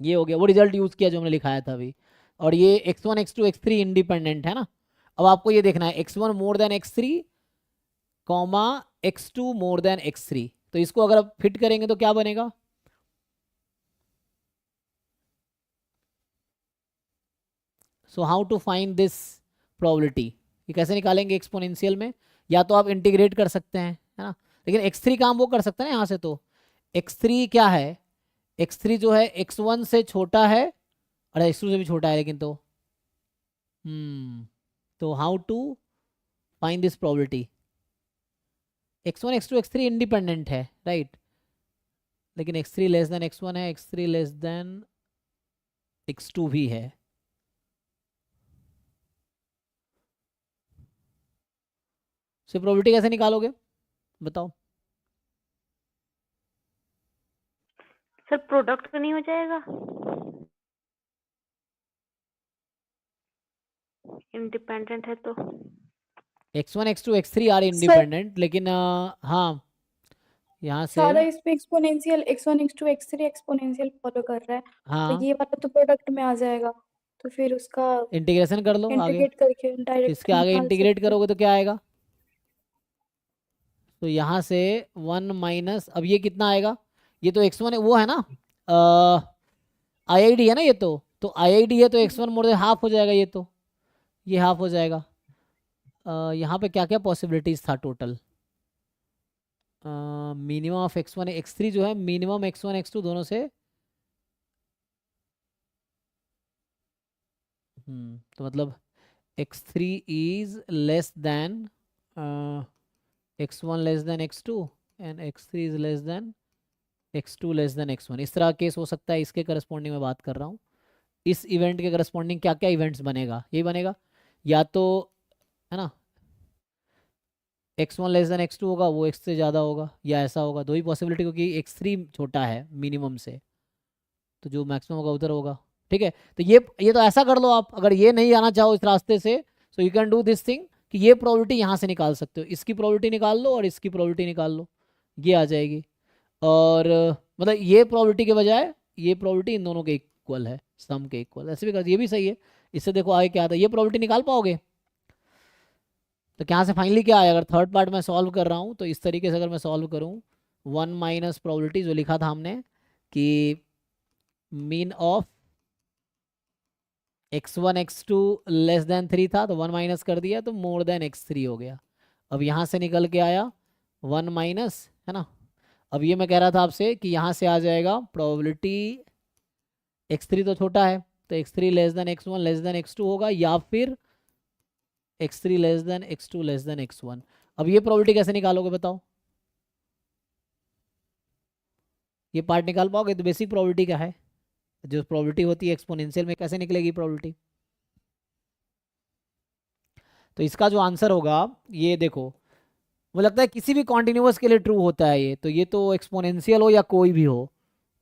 ये हो गया, वो रिजल्ट यूज़ किया जो हमने लिखाया था अभी। और ये x1 x2 x3 इंडिपेंडेंट है ना। अब आपको ये देखना है x1 more than x3 comma x2 more than x3, तो इसको अगर आप फिट करेंगे तो क्या बनेगा, so how to find this probability, ये कैसे निकालेंगे एक्सपोनेंशियल में, या तो आप इंटीग्रेट कर सकते हैं है ना, लेकिन x3 काम वो कर सकते हैं ना यहाँ से। तो x3 क्या है, x3 जो है x1 से छोटा है, अरे x2 से भी छोटा है लेकिन, तो how to find this probability, x1 x2 x3 independent है राइट, लेकिन x3 लेस देन x1 है, x3 लेस देन x2 भी है। सो प्रोबेबिलिटी कैसे निकालोगे बताओ। सर प्रोडक्ट तो नहीं हो जाएगा, इंडिपेंडेंट है तो। x1 x2 x3 are independent, लेकिन हाँ यहाँ से सारा इसमें exponential x1 x2 x3 exponential follow कर रहा है, तो हाँ ये वाला तो प्रोडक्ट में आ जाएगा, तो फिर उसका इंटीग्रेशन कर लो आगे, इंटीग्रेट करके तो डायरेक्ट इसके आगे निकाल इंटीग्रेट सकते हैं। करोगे तो क्या आएगा, तो यहाँ से 1 माइनस, अब ये कितना आएगा, ये तो x1 वो है ना IID है ना ये, तो IID है तो x1 मोर देन हाफ हो जाएगा, ये हाफ हो जाएगा। यहाँ पे क्या क्या पॉसिबिलिटीज था total, minimum of x1 x3 जो है मिनिमम x1 x2 दोनों से, तो मतलब x3 is less then x1 less then x2 and x3 is less then x2 less than x1, इस तरह केस हो सकता है। इसके करस्पॉन्डिंग में बात कर रहा हूँ, इस इवेंट के करस्पॉन्डिंग क्या क्या इवेंट्स बनेगा, यही बनेगा, या तो है ना x1 लेस देन x2 होगा, वो x से ज़्यादा होगा, या ऐसा होगा, दो ही पॉसिबिलिटी, क्योंकि x3 छोटा है मिनिमम से, तो जो मैक्सिमम होगा उधर होगा। ठीक है, तो ये तो ऐसा कर लो आप, अगर ये नहीं आना चाहो इस रास्ते से, so you can do this thing कि ये प्रोबेबिलिटी यहाँ से निकाल सकते हो, इसकी प्रोबेबिलिटी निकाल लो और इसकी प्रोबेबिलिटी निकाल लो, ये आ जाएगी। और मतलब ये प्रोबेबिलिटी के बजाय ये प्रोबेबिलिटी इन दोनों के इक्वल है, सम के इक्वल, ऐसे भी कर, ये भी सही है। इससे देखो आगे क्या आता है, ये प्रोबेबिलिटी निकाल पाओगे, तो क्या से फाइनली क्या आया, अगर थर्ड पार्ट में सॉल्व कर रहा हूँ तो इस तरीके से अगर मैं सॉल्व करूँ, 1 माइनस प्रोबेबिलिटी जो लिखा था हमने कि mean of x1 x2 less than 3 था, तो 1 माइनस कर दिया तो मोर देन x3 हो गया। अब यहाँ से निकल के आया 1 माइनस, है ना। अब ये मैं कह रहा था आपसे कि यहाँ से आ जाएगा प्रोबेबिलिटी, x3 तो छोटा है तो x3 less than x1 less then x2 होगा, या फिर x3 less than x2 less than x1। अब ये प्रोबेबिलिटी कैसे निकालोगे बताओ, ये पार्ट निकाल पाओगे, तो बेसिक प्रोबेबिलिटी क्या है, जो प्रोबेबिलिटी होती है एक्सपोनेंशियल में कैसे निकलेगी प्रोबेबिलिटी, तो इसका जो आंसर होगा ये देखो, मुझे लगता है किसी भी कॉन्टिन्यूअस के लिए ट्रू होता है ये, तो ये तो एक्सपोनेंशियल हो या कोई भी हो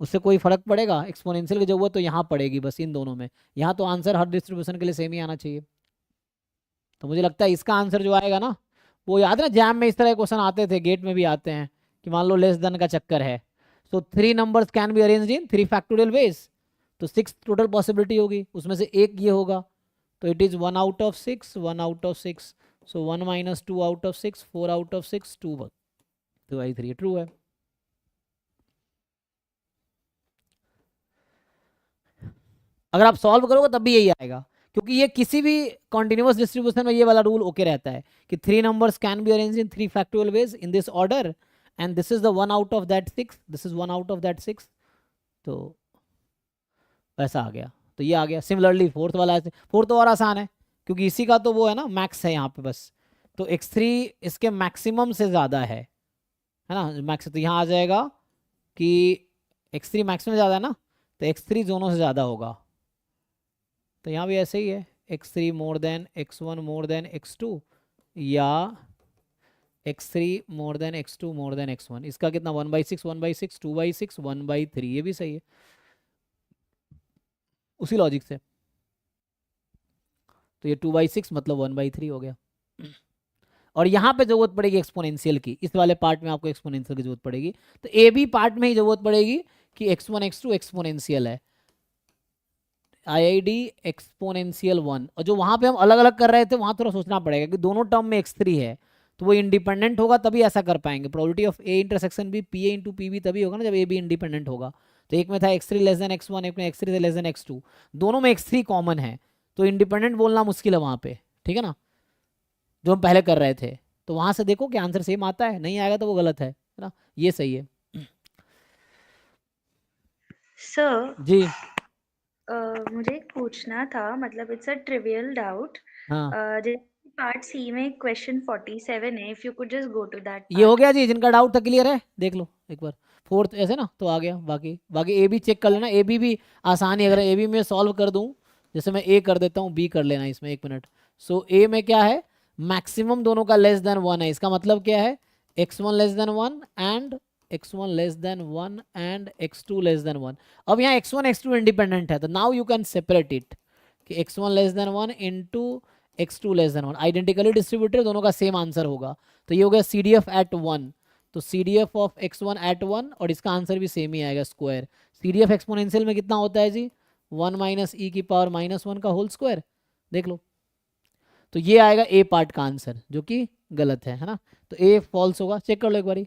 उससे कोई फर्क पड़ेगा, एक्सपोनेंशियल की जरूरत तो यहाँ पड़ेगी बस इन दोनों में, यहाँ तो आंसर हर डिस्ट्रीब्यूशन के लिए सेम ही आना चाहिए। तो मुझे लगता है इसका आंसर जो आएगा ना, वो याद है ना जैम में इस तरह के क्वेश्चन आते थे, गेट में भी आते हैं कि मान लो लेस देन का चक्कर है, सो 3 numbers can be arranged in 3 factorial veg, तो 6 टोटल पॉसिबिलिटी होगी, उसमें से एक ये होगा, तो it is 1 out of 6, 1 out of 6, so 1 minus 2 out of 6, 4 out of 6, 2, तो आई 3 ट्रू है। अगर आप सॉल्व करोगे तब भी यही आएगा, क्योंकि ये किसी भी कॉन्टिन्यूअस डिस्ट्रीब्यूशन में ये वाला रूल ओके रहता है कि 3 numbers can be arranged in 3 factorial ways in this order, and this is the 1 out of that 6, this is 1 out of that 6, तो ऐसा आ गया, तो ये आ गया। सिमिलरली फोर्थ वाला ऐसे, फोर्थ और आसान है क्योंकि इसी का तो वो है ना मैक्स है यहाँ पे बस, तो x3 इसके मैक्सिमम से ज़्यादा है ना, मैक्स, तो यहाँ आ जाएगा कि x3 मैक्सिमम ज़्यादा है ना, तो x3 दोनों से ज़्यादा होगा, तो यहाँ भी ऐसे ही है, x3 more than x1 more than x2, या x3 more than x2 more than x1, इसका कितना 1/6 1/6 2/6 1/3, ये भी सही है उसी लॉजिक से, तो ये 2/6 मतलब 1/3 हो गया। और यहाँ पे जरूरत पड़ेगी एक्सपोनेंशियल की, इस वाले पार्ट में आपको एक्सपोनेंशियल की जरूरत पड़ेगी, तो ए बी पार्ट में ही जरूरत पड़ेगी कि x1 x2 एक्सपोनेंशियल है, IID एक्सपोनेंशियल 1, और जो वहाँ पे हम अलग अलग कर रहे थे वहाँ थोड़ा सोचना पड़ेगा कि दोनों टर्म में x3 है, तो वो इंडिपेंडेंट होगा तभी ऐसा कर पाएंगे। प्रोबेबिलिटी ऑफ ए इंटरसेक्शन भी PA इंटू PB तभी होगा ना जब ए बी इंडिपेंडेंट होगा, तो एक में था x3 लेस देन x1, एक में x3 लेस देन x2, दोनों में x3 कॉमन है, तो इंडिपेंडेंट बोलना मुश्किल है वहाँ पे, ठीक है ना, जो हम पहले कर रहे थे, तो वहाँ से देखो कि आंसर सेम आता है, नहीं आएगा तो वो गलत है ना, ये सही है। सर जी मुझे एक पूछना था, मतलब इट्स अ ट्रिवियल डाउट, हाँ, जैसे पार्ट सी में क्वेश्चन 47 है, if you could just go to that ये हो गया जी, जिनका डाउट था क्लियर है, देख लो एक बार, फोर्थ ऐसे ना तो आ गया, बाकी बाकी ए बी चेक कर लेना, ए बी भी आसान है, अगर ए बी में सॉल्व कर दूं, जैसे मैं ए कर देता हूँ, बी कर लेना इसमें, एक मिनट। सो ए में क्या है, मैक्सिमम दोनों का लेस देन 1 है, इसका मतलब क्या है, x1 less then 1 and x1 less then 1 and x2 less than 1। अब यहाँ x1 x2 इंडिपेंडेंट है, तो now you can separate it कि x1 less then 1 into x2 less than 1, identically distributed, दोनों का सेम आंसर होगा, तो ये हो गया CDF एट 1, तो CDF ऑफ x1 एट 1, और इसका आंसर भी सेम ही आएगा स्क्वायर। CDF एक्सपोनेंशियल में कितना होता है जी, 1 माइनस ई की पावर -1 का होल स्क्वायर, देख लो, तो ये आएगा ए पार्ट का आंसर, जो कि गलत है ना, तो ए फॉल्स होगा, चेक कर लो एक बारी।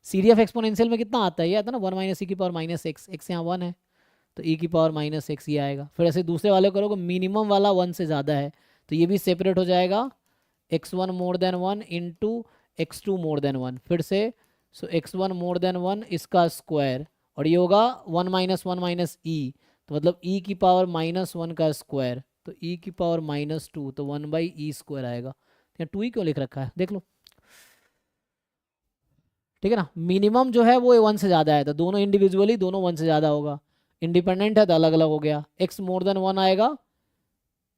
CDF एक्सपोनेंशियल में कितना आता है, ये आता है ना 1 माइनस ई की पावर -x, x यहाँ 1 है, तो e की पावर -x ये आएगा। फिर ऐसे दूसरे वाले करोगे, मिनिमम वाला 1 से ज़्यादा है, तो ये भी सेपरेट हो जाएगा, x1 more than 1 into x2 more than 1, फिर से सो x1 मोर देन 1 इसका स्क्वायर, और ये होगा 1 माइनस 1 माइनस ई, तो मतलब e की पावर -1 का स्क्वायर, तो e की पावर -2, तो 1/e स्क्वायर आएगा। यहाँ 2 क्यों लिख रखा है, देख लो, ठीक है ना, मिनिमम जो है वो 1 से ज़्यादा है, तो दोनों इंडिविजुअली दोनों 1 से ज़्यादा होगा, इंडिपेंडेंट है तो अलग अलग हो गया, x मोर देन 1 आएगा,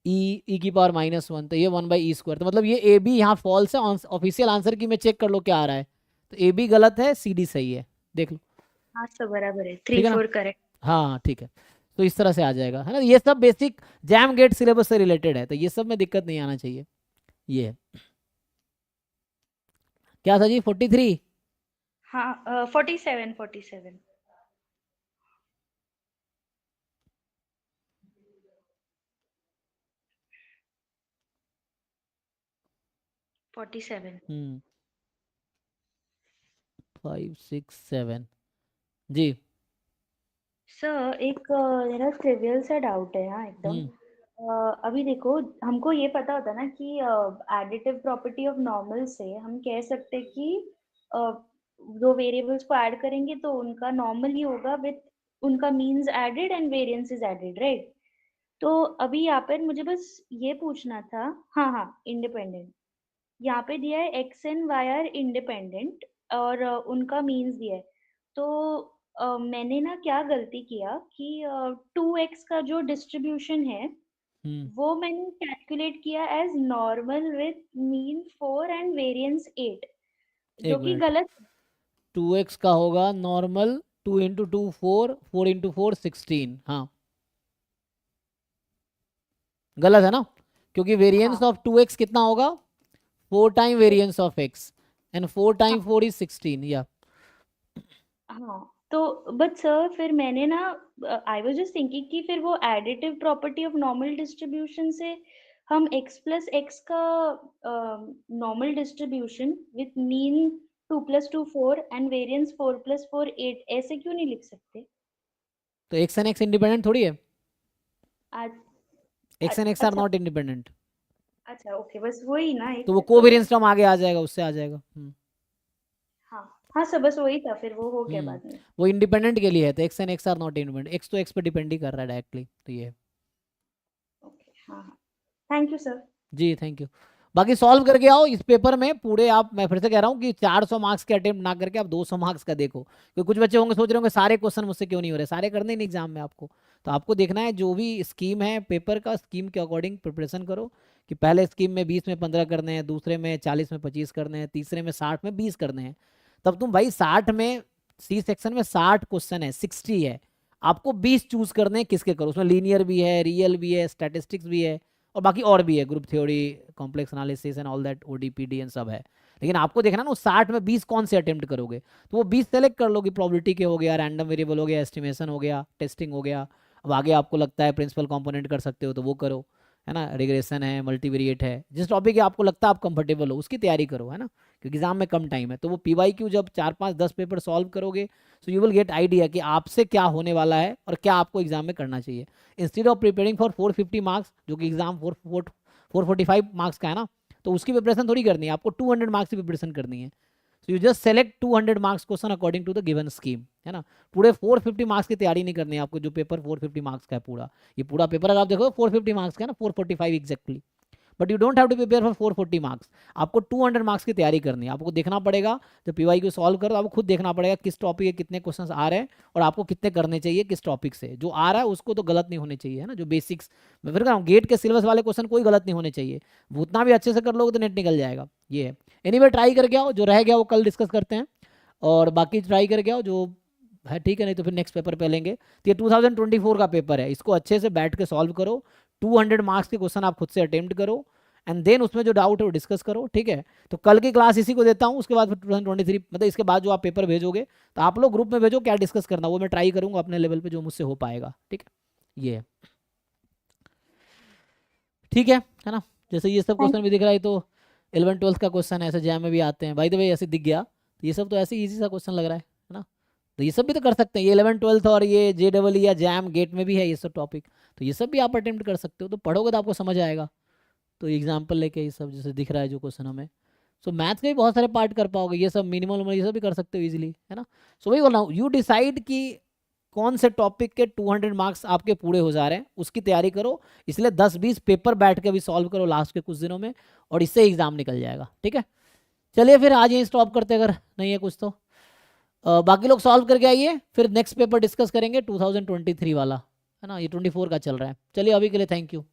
e की पावर -1, तो ये 1/e स्क्वायर, तो मतलब ये ए बी यहाँ फॉल्स है, ऑफिशियल आंसर की में चेक कर लो क्या आ रहा है, तो ए बी गलत है, CD सही है, देख लो। हाँ सर बराबर है, ठीक है ना? 3-4 करेक्ट। हाँ ठीक है, तो इस तरह से आ जाएगा, है ना, ये सब बेसिक जैम गेट सिलेबस से रिलेटेड है, तो ये सब में दिक्कत नहीं आना चाहिए। ये है क्या था जी, 43? हाँ 47 47 47 5 6 7 जी। सर एक मेरा ट्रिवियल सा डाउट है यहाँ एकदम। अभी देखो, हमको ये पता होता ना कि एडिटिव प्रॉपर्टी ऑफ नॉर्मल से हम कह सकते हैं कि दो वेरिएबल्स को ऐड करेंगे तो उनका नॉर्मल ही होगा विथ उनका means added and variance is added, right? तो अभी यहाँ पर मुझे बस ये पूछना था, हाँ इंडिपेंडेंट यहाँ पे दिया है, X and Y are independent और उनका मीन्स दिया है, तो मैंने ना क्या गलती किया कि 2x का जो डिस्ट्रीब्यूशन है वो मैंने कैलकुलेट किया as normal with mean 4 and variance 8, जो कि गलत है। 2x का होगा नॉर्मल 2 इंटू 2 4, 4 इंटू 4 16, हाँ गलत है ना, क्योंकि वेरिएंस ऑफ 2x कितना होगा, 4 time variance of x, and 4 time 4 is 16, या हाँ, तो बट सर फिर मैंने ना आई वाज जस्ट थिंकिंग कि फिर वो additive property of normal distribution से हम x प्लस एक्स का normal distribution with mean 2 + 2 4 and variance 4 + 4 8 ऐसे क्यों नहीं लिख सकते? तो एक्स एंड एक्स इंडिपेंडेंट थोड़ी है, आज एक्स एंड एक्स आर अच्छा नॉट इंडिपेंडेंट। अच्छा ओके, बस वही ना तो वो एक कोवेरिएंस टर्म आगे आ जाएगा, उससे आ जाएगा। हाँ हाँ सर, बस वही था, फिर वो हो गया बाद में। वो इंडिपेंडेंट के लिए है, तो X and X are not independent, X तो एक्स पे डिपेंड ही कर रहा है डायरेक्टली, तो ये है। ओके हाँ हाँ, थैंक यू सर। जी थैंक यू। बाकी सॉल्व करके आओ इस पेपर में पूरे आप, मैं फिर से कह रहा हूँ कि 400 मार्क्स के अटेम्प्ट ना करके आप 200 मार्क्स का देखो, क्योंकि कुछ बच्चे होंगे सोच रहे होंगे सारे क्वेश्चन मुझसे क्यों नहीं हो रहे, सारे करने नहीं एग्जाम में आपको। तो आपको देखना है जो भी स्कीम है पेपर का, स्कीम के अकॉर्डिंग प्रिपरेशन करो, कि पहले स्कीम में 20 में 15 करने हैं, दूसरे में 40 में 25 करने हैं, तीसरे में 60 में 20 करने हैं। तब तुम भाई 60 में, सी सेक्शन में 60 क्वेश्चन है, 60 है, आपको 20 चूज करने हैं किसके करो, उसमें लीनियर भी है, रियल भी है, स्टैटिस्टिक्स भी है, और बाकी और भी है, group theory, complex analysis and all that, ODPD and सब है। लेकिन आपको देखना ना उस 60 में 20 कौन से अटेम्प्ट करोगे, तो वो 20 सेलेक्ट कर लो कि प्रोबेबिलिटी के हो गया, रैंडम वेरिएबल हो गया, एस्टिमेशन हो गया, टेस्टिंग हो गया। अब आगे आपको लगता है प्रिंसिपल कंपोनेंट कर सकते हो तो वो करो, है ना, रिग्रेशन है, मल्टीवेरिएट है, जिस टॉपिक आपको लगता है आप कंफर्टेबल हो उसकी तैयारी करो, है ना, क्योंकि एग्जाम में कम टाइम है। तो वो पीवाईक्यू जब 4 5 10 पेपर सॉल्व करोगे, so you will get idea कि आपसे क्या होने वाला है और क्या आपको एग्जाम में करना चाहिए। Instead of preparing for 450 marks, जो कि एग्जाम 445 मार्क्स का है ना, तो उसकी प्रिपरेशन थोड़ी करनी है आपको, 200 मार्क्स की प्रिपरेशन करनी है। So you just select 200 marks question according to the given scheme, है ना। पूरे 450 मार्क्स की तैयारी नहीं करनी है आपको, जो पेपर 450 मार्क्स का है पूरा, ये पूरा पेपर अगर आप देखो 450 मार्क्स का है ना, 445 exactly, but you don't have to prepare for 440 marks. आपको 200 मार्क्स की तैयारी करनी है, आपको देखना पड़ेगा जब पीवाईक्यू सॉल्व करो, आपको खुद देखना पड़ेगा किस टॉपिक के कितने क्वेश्चंस आ रहे हैं और आपको कितने करने चाहिए किस टॉपिक से, जो आ रहा है उसको तो गलत नहीं होने चाहिए, है ना, जो बेसिक्स, मैं फिर कह रहा हूँ गेट के सिलेबस वाले क्वेश्चन कोई गलत नहीं होने चाहिए, वो उतना भी अच्छे से कर लोगे तो नेट निकल जाएगा, ये है। एनीवे ट्राई करके आओ, जो रह गया वो कल डिस्कस करते हैं, और बाकी ट्राई करके आओ जो है, ठीक है, नहीं तो फिर नेक्स्ट पेपर पे लेंगे। तो ये 2024 का पेपर है, इसको अच्छे से बैठ के सॉल्व करो, 200 मार्क्स के क्वेश्चन आप खुद से अटेम्प्ट करो, एंड देन उसमें जो डाउट है वो डिस्कस करो, ठीक है। तो कल की क्लास इसी को देता हूँ, उसके बाद फिर 2023 मतलब इसके बाद जो आप पेपर भेजोगे तो आप लोग ग्रुप में भेजो क्या डिस्कस करना, वो मैं ट्राई करूँगा अपने लेवल पे जो मुझसे हो पाएगा, ठीक है, ये है, ठीक है ना। जैसे ये सब क्वेश्चन भी दिख रहा है तो 11 12 का क्वेश्चन ऐसे जैम में भी आते हैं, बाय द वे ऐसे दिख गया, तो ये सब तो ऐसे इजी सा क्वेश्चन लग रहा है ना, तो ये सब भी तो कर सकते हैं, ये 11 12 और ये JEE या जैम गेट में भी है ये सब टॉपिक, तो ये सब भी आप अटेम्प्ट कर सकते हो, तो पढ़ोगे तो आपको समझ आएगा। तो एग्जाम्पल लेके ये सब जैसे दिख रहा है जो क्वेश्चन हमें, सो मैथ्स के भी बहुत सारे पार्ट कर पाओगे, ये सब मिनिमल ये सब भी कर सकते हो इजीली, है ना। सो वही बोल रहा हूँ, यू डिसाइड कि कौन से टॉपिक के 200 मार्क्स आपके पूरे हो जा रहे हैं, उसकी तैयारी करो, इसलिए 10-20 पेपर बैठ के भी सॉल्व करो लास्ट के कुछ दिनों में, और इससे एग्जाम निकल जाएगा, ठीक है। चलिए फिर आज यहीं स्टॉप करते, अगर नहीं है कुछ तो बाकी लोग सॉल्व करके आइए, फिर नेक्स्ट पेपर डिस्कस करेंगे 2023 वाला, है ना, ये 24 का चल रहा है। चलिए अभी के लिए थैंक यू।